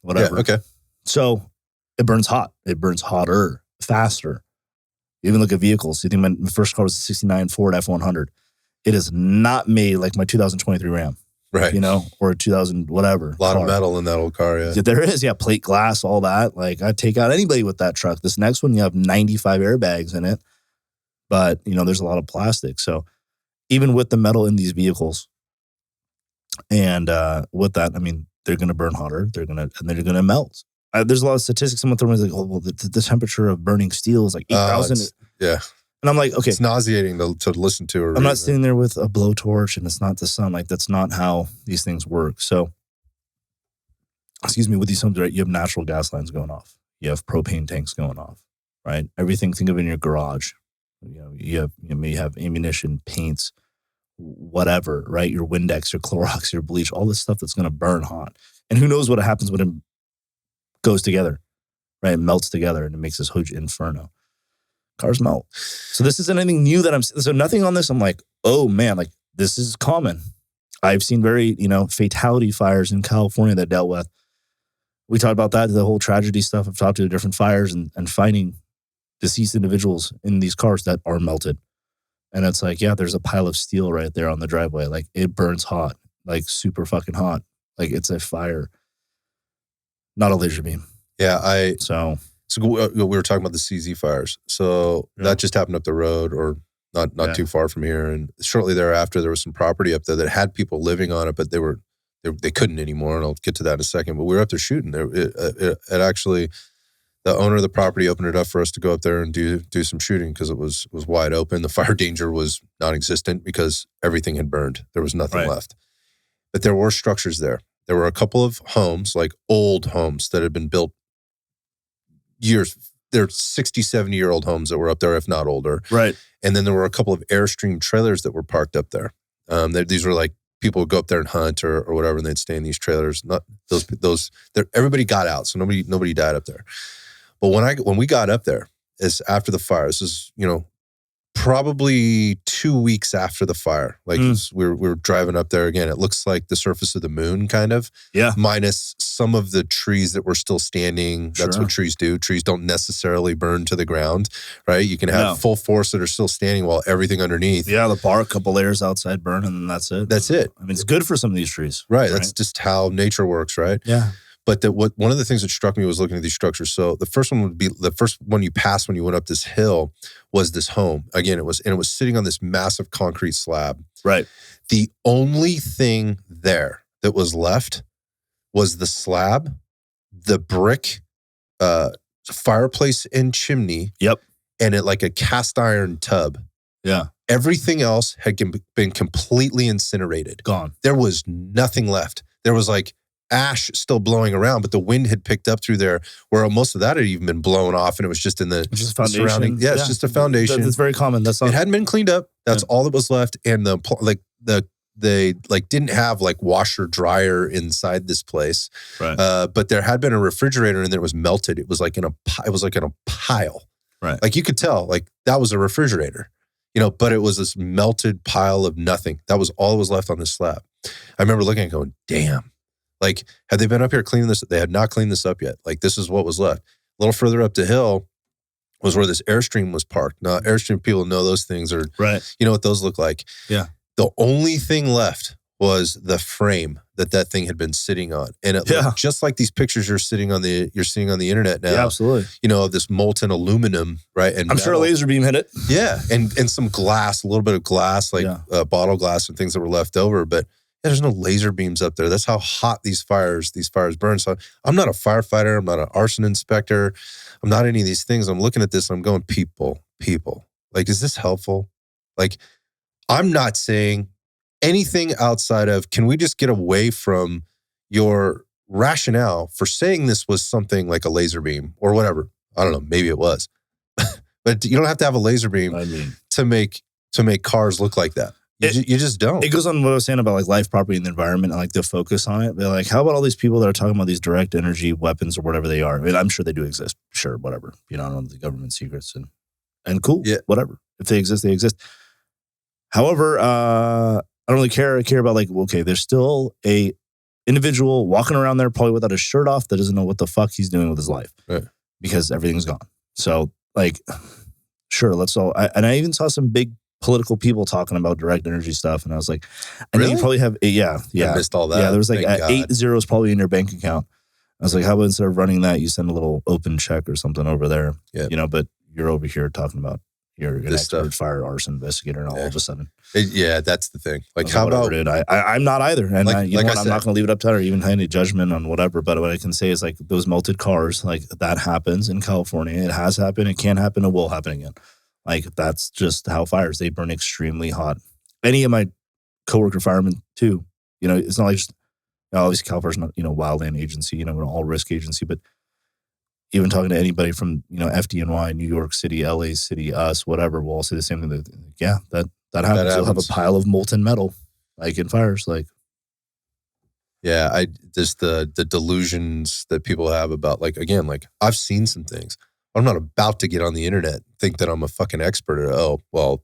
S2: whatever.
S1: Yeah, okay.
S2: So it burns hot. It burns hotter, faster. You even look at vehicles. You think my first car was a 69 Ford F100. It is not made like my 2023 Ram.
S1: Right.
S2: Or a 2000 whatever.
S1: A lot of metal in that old car, yeah.
S2: There is, plate glass, all that. Like, I'd take out anybody with that truck. This next one, you have 95 airbags in it. But, there's a lot of plastic. So even with the metal in these vehicles and with that, I mean, they're going to burn hotter. They're going to melt. There's a lot of statistics. Someone told me like, oh, well, the temperature of burning steel is like 8,000.
S1: Yeah.
S2: And I'm like, okay.
S1: It's nauseating to listen to.
S2: I'm not sitting there with a blowtorch and it's not the sun. Like, that's not how these things work. So, with these homes, right, you have natural gas lines going off. You have propane tanks going off, right? Everything, think of it in your garage. You may have ammunition, paints, whatever, right? Your Windex, your Clorox, your bleach, all this stuff that's going to burn hot. And who knows what happens when it goes together, right? It melts together and it makes this huge inferno. Cars melt. So this isn't anything new so nothing on this. I'm like, oh man, like this is common. I've seen very, fatality fires in California that dealt with. We talked about that, the whole tragedy stuff. I've talked to the different fires and finding deceased individuals in these cars that are melted. And it's like, there's a pile of steel right there on the driveway. Like, it burns hot, like super fucking hot. Like, it's a fire. Not a laser beam.
S1: Yeah,
S2: So
S1: we were talking about the CZ fires. So that just happened up the road, or not too far from here. And shortly thereafter, there was some property up there that had people living on it, but they couldn't anymore. And I'll get to that in a second. But we were up there shooting. It actually, the owner of the property opened it up for us to go up there and do some shooting because it was wide open. The fire danger was non-existent because everything had burned. There was nothing left. But there were structures there. There were a couple of homes, like old homes that had been built years. They're 60, 70-year-old homes that were up there, if not older.
S2: Right.
S1: And then there were a couple of Airstream trailers that were parked up there. These were like, people would go up there and hunt or whatever, and they'd stay in these trailers. Not those. Everybody got out, so nobody died up there. But when we got up there, is after the fire. This is probably 2 weeks after the fire. Like we were driving up there again. It looks like the surface of the moon, kind of.
S2: Yeah.
S1: Minus some of the trees that were still standing. That's what trees do. Trees don't necessarily burn to the ground, right? You can have full forest that are still standing while everying underneath.
S2: Yeah, the bark, a couple layers outside burn, and that's it.
S1: That's it.
S2: I mean, it's good for some of these trees.
S1: Right. That's just how nature works, right?
S2: Yeah.
S1: But one of the things that struck me was looking at these structures. So the first one would be the first one you passed when you went up this hill was this home. Again, it was sitting on this massive concrete slab.
S2: Right.
S1: The only thing there that was left was the slab, the brick fireplace and chimney.
S2: Yep.
S1: And like a cast iron tub.
S2: Yeah.
S1: Everything else had been completely incinerated.
S2: Gone.
S1: There was nothing left. There was like ash still blowing around, but the wind had picked up through there where most of that had even been blown off, and it was just in the surrounding. Yeah, it's just a foundation.
S2: That's very common. It
S1: hadn't been cleaned up. That's all that was left. And they didn't have like washer dryer inside this place.
S2: Right.
S1: But there had been a refrigerator and it was melted. It was like in a pile.
S2: Right.
S1: Like you could tell like that was a refrigerator, but it was this melted pile of nothing. That was all that was left on this slab. I remember looking at it going, damn. Like, had they been up here cleaning this? They had not cleaned this up yet. Like, this is what was left. A little further up the hill was where this Airstream was parked. Now, Airstream people know those things are,
S2: right.
S1: You know what those look like.
S2: Yeah.
S1: The only thing left was the frame that thing had been sitting on. And it looked just like these pictures you're seeing on the internet now.
S2: Yeah, absolutely.
S1: Of this molten aluminum, right? And
S2: I'm sure a laser beam hit it.
S1: Yeah. And some glass, a little bit of glass, like bottle glass and things that were left over. But there's no laser beams up there. That's how hot these fires burn. So I'm not a firefighter. I'm not an arson inspector. I'm not any of these things. I'm looking at this. I'm going, people. Like, is this helpful? Like, I'm not saying anything outside of, can we just get away from your rationale for saying this was something like a laser beam or whatever? I don't know. Maybe it was. But you don't have to have a laser beam to make cars look like that. You just don't.
S2: It goes on what I was saying about like life, property, and the environment and like the focus on it. They're like, how about all these people that are talking about these direct energy weapons or whatever they are? I mean, I'm sure they do exist. Sure, whatever. I don't know the government secrets and cool. Yeah. Whatever. If they exist, they exist. However, I don't really care. I care about like, okay, there's still a individual walking around there probably without his shirt off that doesn't know what the fuck he's doing with his life.
S1: Right.
S2: Because everything's gone. So like, sure, let's all. And I even saw some big political people talking about direct energy stuff, and I was like, I know you probably have, I
S1: missed all that.
S2: Yeah, there was like 8 zeros probably in your bank account. I was like, how about instead of running that, you send a little open check or something over there, but you're over here talking about you're an expert fire arson investigator, and all of a sudden.
S1: That's the thing. Like, how about,
S2: dude, I'm not either. And I'm not going to leave it up to that or even have any judgment on whatever, but what I can say is like those melted cars, like that happens in California. It has happened. It can happen. It will happen again. Like, that's just how fires, they burn extremely hot. Any of my coworker firemen too, it's not like just, obviously California's not, wildland agency, we're an all risk agency, but even talking to anybody from, FDNY, New York City, LA City, us, whatever, we'll all say the same thing. That happens. You'll have a pile of molten metal, like in fires, like.
S1: Yeah, just the delusions that people have about, like, again, like I've seen some things. I'm not about to get on the internet, think that I'm a fucking expert.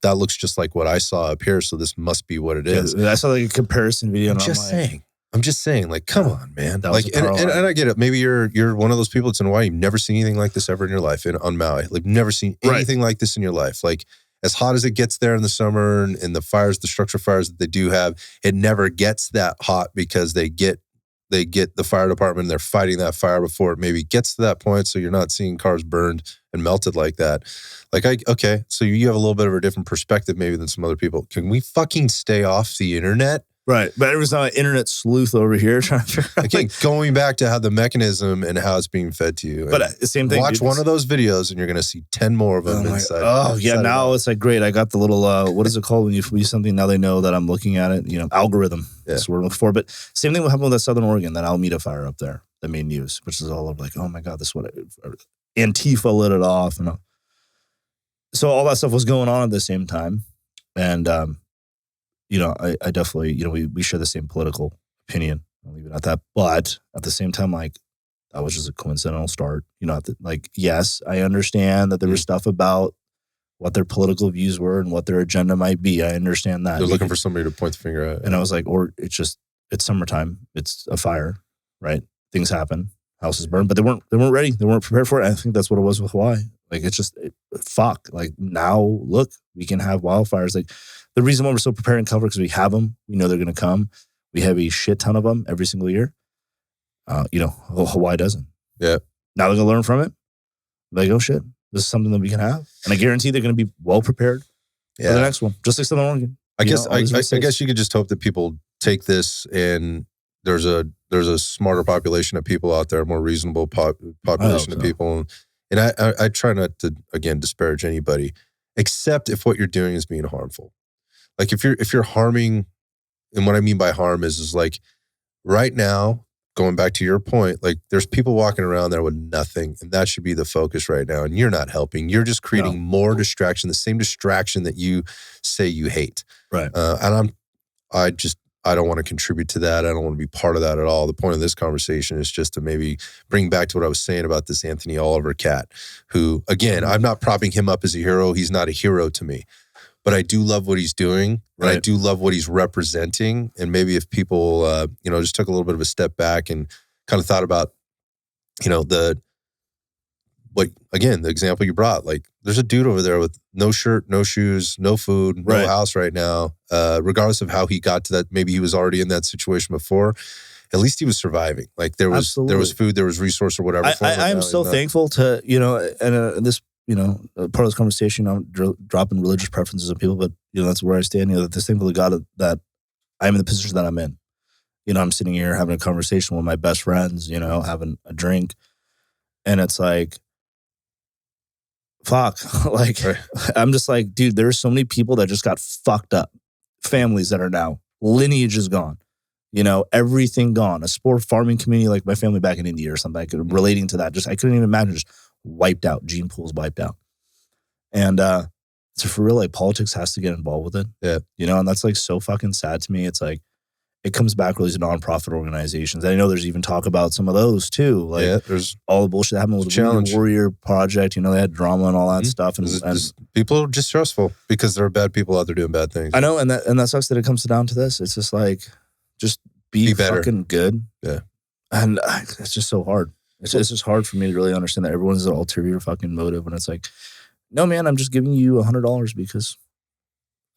S1: That looks just like what I saw up here, so this must be what it is.
S2: I saw like a comparison video.
S1: I'm just saying, like, come on, man. Like, and I get it. Maybe you're one of those people that's in Hawaii. You've never seen anything like this ever in your life on Maui. Like, never seen anything like this in your life. Like, as hot as it gets there in the summer and the fires, the structure fires that they do have, it never gets that hot because they get the fire department and they're fighting that fire before it maybe gets to that point. So you're not seeing cars burned and melted like that. Like, okay, so you have a little bit of a different perspective maybe than some other people. Can we fucking stay off the internet?
S2: Right. But everyone's not an internet sleuth over here trying to figure out.
S1: Again, going back to how the mechanism and how it's being fed to you.
S2: But the same thing.
S1: Watch one of those videos and you're going to see 10 more of them inside.
S2: Oh, yeah. Now it's like, great. I got the little, what is it called when you use something? Now they know that I'm looking at it. Algorithm. Yeah. That's what we're looking for. But same thing will happen with that Southern Oregon, that Alameda fire up there, the main news, which is all of like, oh my God, this is what Antifa lit it off. And so all that stuff was going on at the same time. And, I definitely, we share the same political opinion. I'll leave it at that. But at the same time, like, that was just a coincidental start. Yes, I understand that there was stuff about what their political views were and what their agenda might be. I understand that.
S1: They're looking for somebody to point the finger at.
S2: And I was like, or it's summertime. It's a fire, right? Things happen. Houses burn, but they weren't ready. They weren't prepared for it. I think that's what it was with Hawaii. Like, it's just, fuck. Like, now, look, we can have wildfires. Like, the reason why we're so prepared and covered because we have them. We know they're going to come. We have a shit ton of them every single year. Hawaii doesn't.
S1: Yeah.
S2: Now they're going to learn from it. Like, oh, shit, this is something that we can have. And I guarantee they're going to be well prepared for the next one. Just like Southern Oregon.
S1: I guess you could just hope that people take this and there's a smarter population of people out there, a more reasonable population of people. And I try not to, again, disparage anybody, except if what you're doing is being harmful. Like if you're harming, and what I mean by harm is like right now, going back to your point, like there's people walking around there with nothing, and that should be the focus right now. And you're not helping. You're just creating more distraction, the same distraction that you say you hate.
S2: Right.
S1: And I don't want to contribute to that. I don't want to be part of that at all. The point of this conversation is just to maybe bring back to what I was saying about this Anthony Oliver cat, who, again, I'm not propping him up as a hero. He's not a hero to me. But I do love what he's doing, and I do love what he's representing. And maybe if people, just took a little bit of a step back and kind of thought about, the example you brought, like there's a dude over there with no shirt, no shoes, no food, no house right now. Regardless of how he got to that, maybe he was already in that situation before. At least he was surviving. Like there was food, there was resource or whatever.
S2: I am so thankful to, and this, part of this conversation, I'm dropping religious preferences on people, but that's where I stand. This thankful to God that I'm in the position that I'm in. I'm sitting here having a conversation with my best friends, having a drink, and it's like, fuck, I'm just like, dude, there's so many people that just got fucked up. Families that are now, lineage is gone. Everything gone. A sport farming community like my family back in India or something, relating to that. I couldn't even imagine, just wiped out. Gene pools wiped out. And so for real, like politics has to get involved with it.
S1: Yeah.
S2: And that's like so fucking sad to me. It's like, it comes back with these nonprofit organizations. And I know there's even talk about some of those too. Like
S1: there's
S2: all the bullshit that happened with the Warrior Project. They had drama and all that stuff. And
S1: people are just stressful because there are bad people out there doing bad things.
S2: I know, and that sucks that it comes down to this. It's just like, just be better. Fucking good.
S1: Yeah.
S2: And it's just so hard. It's just hard for me to really understand that everyone's an ulterior fucking motive. And it's like, no, man, I'm just giving you $100 because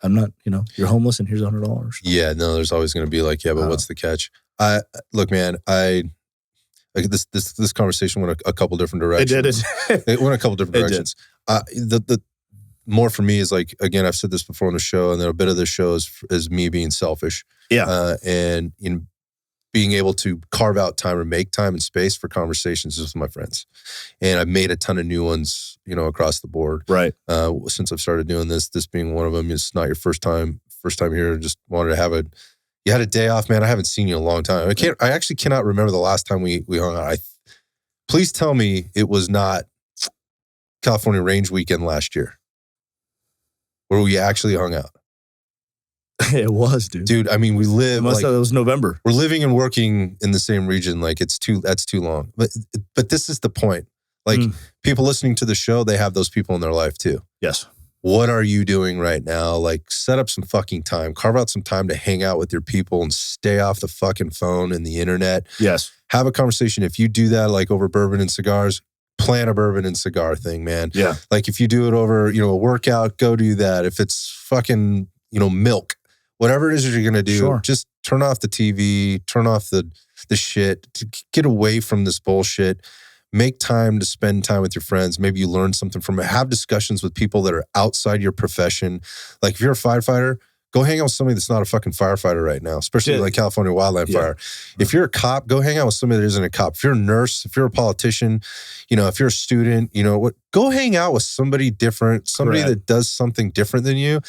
S2: I'm not, you're homeless and here's $100.
S1: Yeah, no, there's always going to be like, yeah, but what's the catch? Look, man, this conversation went a couple different directions. It went a couple different directions. The more for me is like, again, I've said this before on the show, and then a bit of the show is me being selfish.
S2: Yeah.
S1: And in being able to carve out time or make time and space for conversations with my friends. And I've made a ton of new ones, across the board. Right. Since I've started doing this being one of them. It's not your first time here. Just wanted to have you had a day off, man. I haven't seen you in a long time. I actually cannot remember the last time we hung out. Please tell me it was not California Range weekend last year where we actually hung out.
S2: It was, dude.
S1: Dude, I mean, we live.
S2: It was November.
S1: We're living and working in the same region. Like that's too long. But this is the point. Like people listening to the show, they have those people in their life too.
S2: Yes.
S1: What are you doing right now? Like set up some fucking time. Carve out some time to hang out with your people and stay off the fucking phone and the internet.
S2: Yes.
S1: Have a conversation. If you do that, like over bourbon and cigars, plan a bourbon and cigar thing, man.
S2: Yeah.
S1: Like if you do it over, a workout, go do that. If it's fucking, milk, whatever it is you're going to do, just turn off the TV, turn off the shit, get away from this bullshit, make time to spend time with your friends. Maybe you learn something from it. Have discussions with people that are outside your profession. Like if you're a firefighter, go hang out with somebody that's not a fucking firefighter right now, especially like California wildland fire. If you're a cop, go hang out with somebody that isn't a cop. If you're a nurse, if you're a politician, if you're a student, go hang out with somebody different, somebody that does something different than you.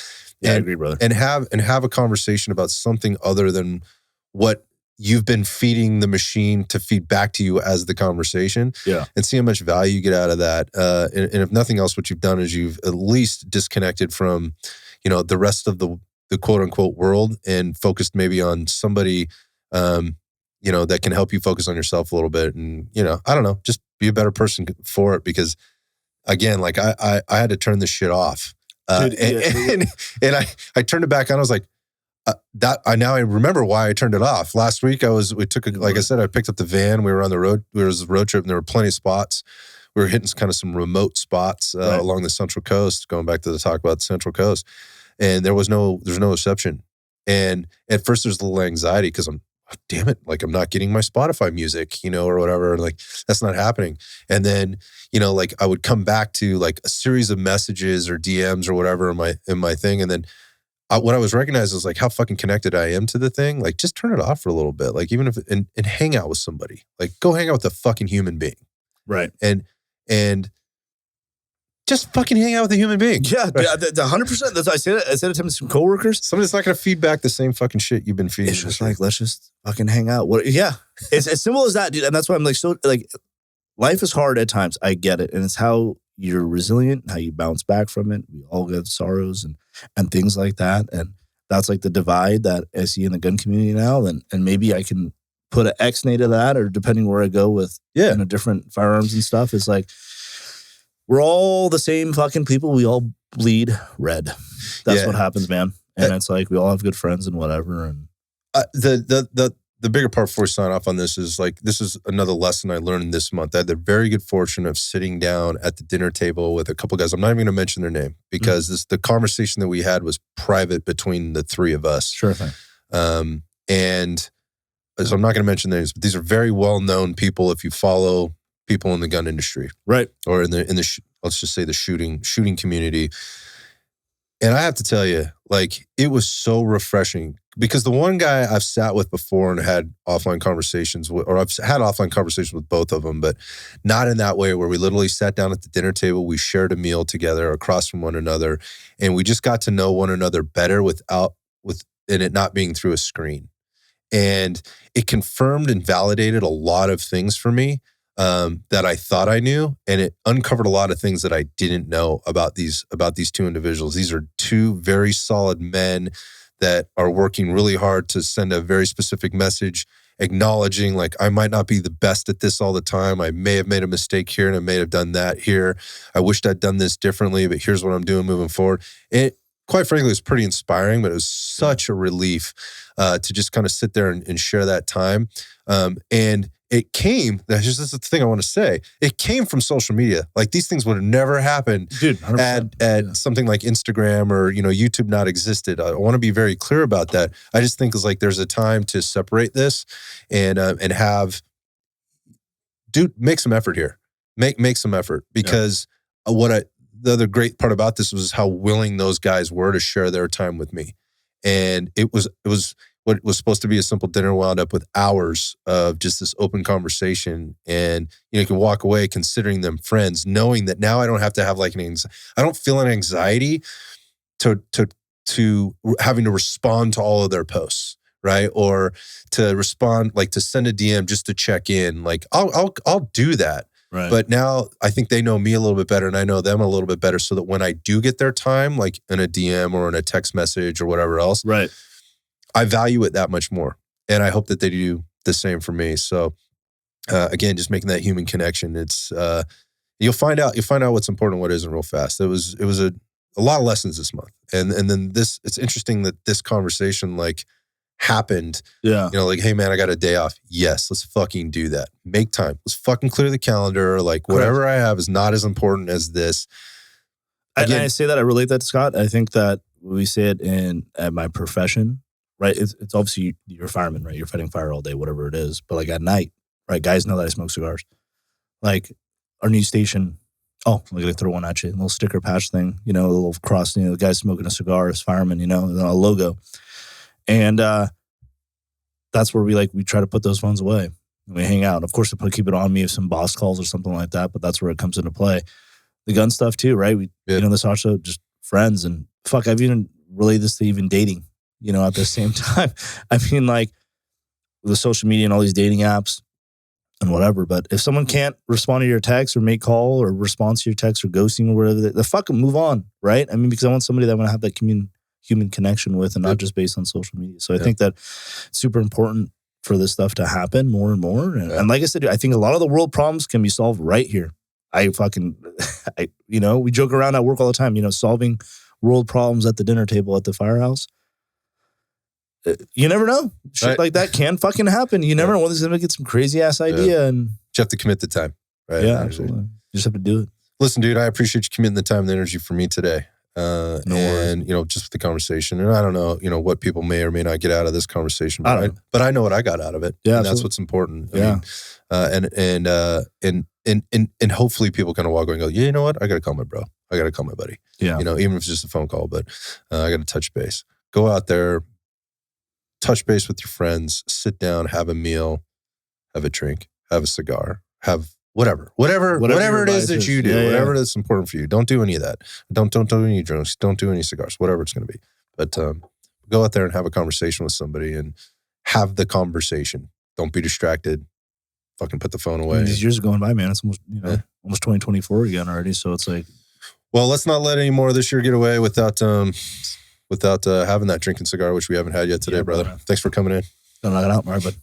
S2: Yeah, I agree, brother.
S1: And have a conversation about something other than what you've been feeding the machine to feed back to you as the conversation.
S2: Yeah.
S1: And see how much value you get out of that. And if nothing else, what you've done is you've at least disconnected from, the rest of the quote unquote world and focused maybe on somebody, that can help you focus on yourself a little bit. And, I don't know, just be a better person for it. Because again, like I had to turn this shit off. And I turned it back on. I was like, I remember why I turned it off. Last week like I said, I picked up the van. We were on the road. There was a road trip and there were plenty of spots. We were hitting kind of some remote spots along the Central Coast, going back to the talk about the Central Coast. And there's no reception. And at first there's a little anxiety because damn it, like I'm not getting my Spotify music, or whatever. Like that's not happening. And then, like I would come back to like a series of messages or DMs or whatever in my thing. And then what I was recognizing was like how fucking connected I am to the thing. Like just turn it off for a little bit. Like even if, and hang out with somebody, like go hang out with a fucking human being.
S2: Right.
S1: And just fucking hang out with a human being.
S2: Yeah, 100%. I said it to some coworkers.
S1: Somebody's not going to feed back the same fucking shit you've been feeding.
S2: It's just like, let's just fucking hang out. It's as simple as that, dude. And that's why I'm like, so like, life is hard at times. I get it. And it's how you're resilient, how you bounce back from it. We all get sorrows and things like that. And that's like the divide that I see in the gun community now. And maybe I can put an X-nay to that, or depending where I go with different firearms and stuff. It's like, we're all the same fucking people. We all bleed red. That's what happens, man. And it's like, we all have good friends and whatever. And
S1: the bigger part before we sign off on this is like, this is another lesson I learned this month. I had the very good fortune of sitting down at the dinner table with a couple guys. I'm not even going to mention their name because the conversation that we had was private between the three of us.
S2: Sure thing.
S1: And so I'm not going to mention names, but these are very well-known people if you follow people in the gun industry.
S2: Right.
S1: Or in the let's just say the shooting community. And I have to tell you, like, it was so refreshing because the one guy I've sat with before and had offline conversations with, or I've had offline conversations with both of them, but not in that way where we literally sat down at the dinner table, we shared a meal together across from one another, and we just got to know one another better and it not being through a screen. And it confirmed and validated a lot of things for me that I thought I knew, and it uncovered a lot of things that I didn't know about these two individuals. These are two very solid men that are working really hard to send a very specific message, acknowledging like I might not be the best at this all the time. I may have made a mistake here and I may have done that here. I wished I'd done this differently, but here's what I'm doing moving forward. It, quite frankly, was pretty inspiring, but it was such a relief to just kind of sit there and share that time. And it came, this is the thing I want to say, it came from social media. Like these things would have never happened at something like Instagram or, YouTube not existed. I want to be very clear about that. I just think it's like there's a time to separate this and make some effort here. Make some effort because the other great part about this was how willing those guys were to share their time with me. And it was what was supposed to be a simple dinner wound up with hours of just this open conversation. And, you can walk away considering them friends, knowing that now I don't have to have like I don't feel an anxiety to having to respond to all of their posts, right? Or to respond, like to send a DM just to check in. Like I'll do that.
S2: Right.
S1: But now I think they know me a little bit better and I know them a little bit better so that when I do get their time, like in a DM or in a text message or whatever else,
S2: right,
S1: I value it that much more. And I hope that they do the same for me. So again, just making that human connection. It's you'll find out what's important and what isn't real fast. It was a lot of lessons this month. And then it's interesting that this conversation like happened.
S2: Yeah.
S1: Like, hey man, I got a day off. Yes, let's fucking do that. Make time. Let's fucking clear the calendar. Like whatever I have is not as important as this.
S2: Again, I say that, I relate that to Scott. I think that we say it at my profession, right? It's obviously you're a fireman, right? You're fighting fire all day, whatever it is. But like at night, right? Guys know that I smoke cigars. Like our news station, I'm going to throw one at you. A little sticker patch thing, a little cross, the guy smoking a cigar as fireman, a logo. And that's where we try to put those phones away. And we hang out. Of course, keep it on me if some boss calls or something like that, but that's where it comes into play. The gun stuff too, right? This also just friends and fuck, I've even relayed this to even dating, at the same time. I mean, like the social media and all these dating apps and whatever, but if someone can't respond to your text or make call or respond to your text or ghosting or whatever, they fucking move on, right? I mean, because I want somebody that I want to have that human connection with and not just based on social media. So I think that it's super important for this stuff to happen more and more. And like I said, I think a lot of the world problems can be solved right here. We joke around at work all the time, solving world problems at the dinner table at the firehouse. You never know. Shit
S1: Right.
S2: like that can fucking happen. You never know when this is going to get some crazy ass idea. And
S1: You have to commit the time. Right?
S2: yeah, absolutely. You just have to do it.
S1: Listen, dude, I appreciate you committing the time and the energy for me today.
S2: No
S1: And, just with the conversation. And I don't know, what people may or may not get out of this conversation, but I know what I got out of it.
S2: Yeah,
S1: and that's what's important.
S2: Yeah.
S1: And hopefully people kind of walk away and go, yeah, you know what? I got to call my bro. I got to call my buddy.
S2: Yeah.
S1: Even if it's just a phone call, but I got to touch base. Go out there, touch base with your friends, sit down, have a meal, have a drink, have a cigar, have whatever it is that you do, whatever that's important for you. Don't do any of that. Don't do any drinks. Don't do any cigars, whatever it's going to be. But go out there and have a conversation with somebody and have the conversation. Don't be distracted. Fucking put the phone away.
S2: These years are going by, man. It's almost, almost 2024 again already. So it's like,
S1: well, let's not let any more of this year get away without having that drinking cigar, which we haven't had yet today, brother. Thanks for coming in.
S2: don't knock it out, all right, bud.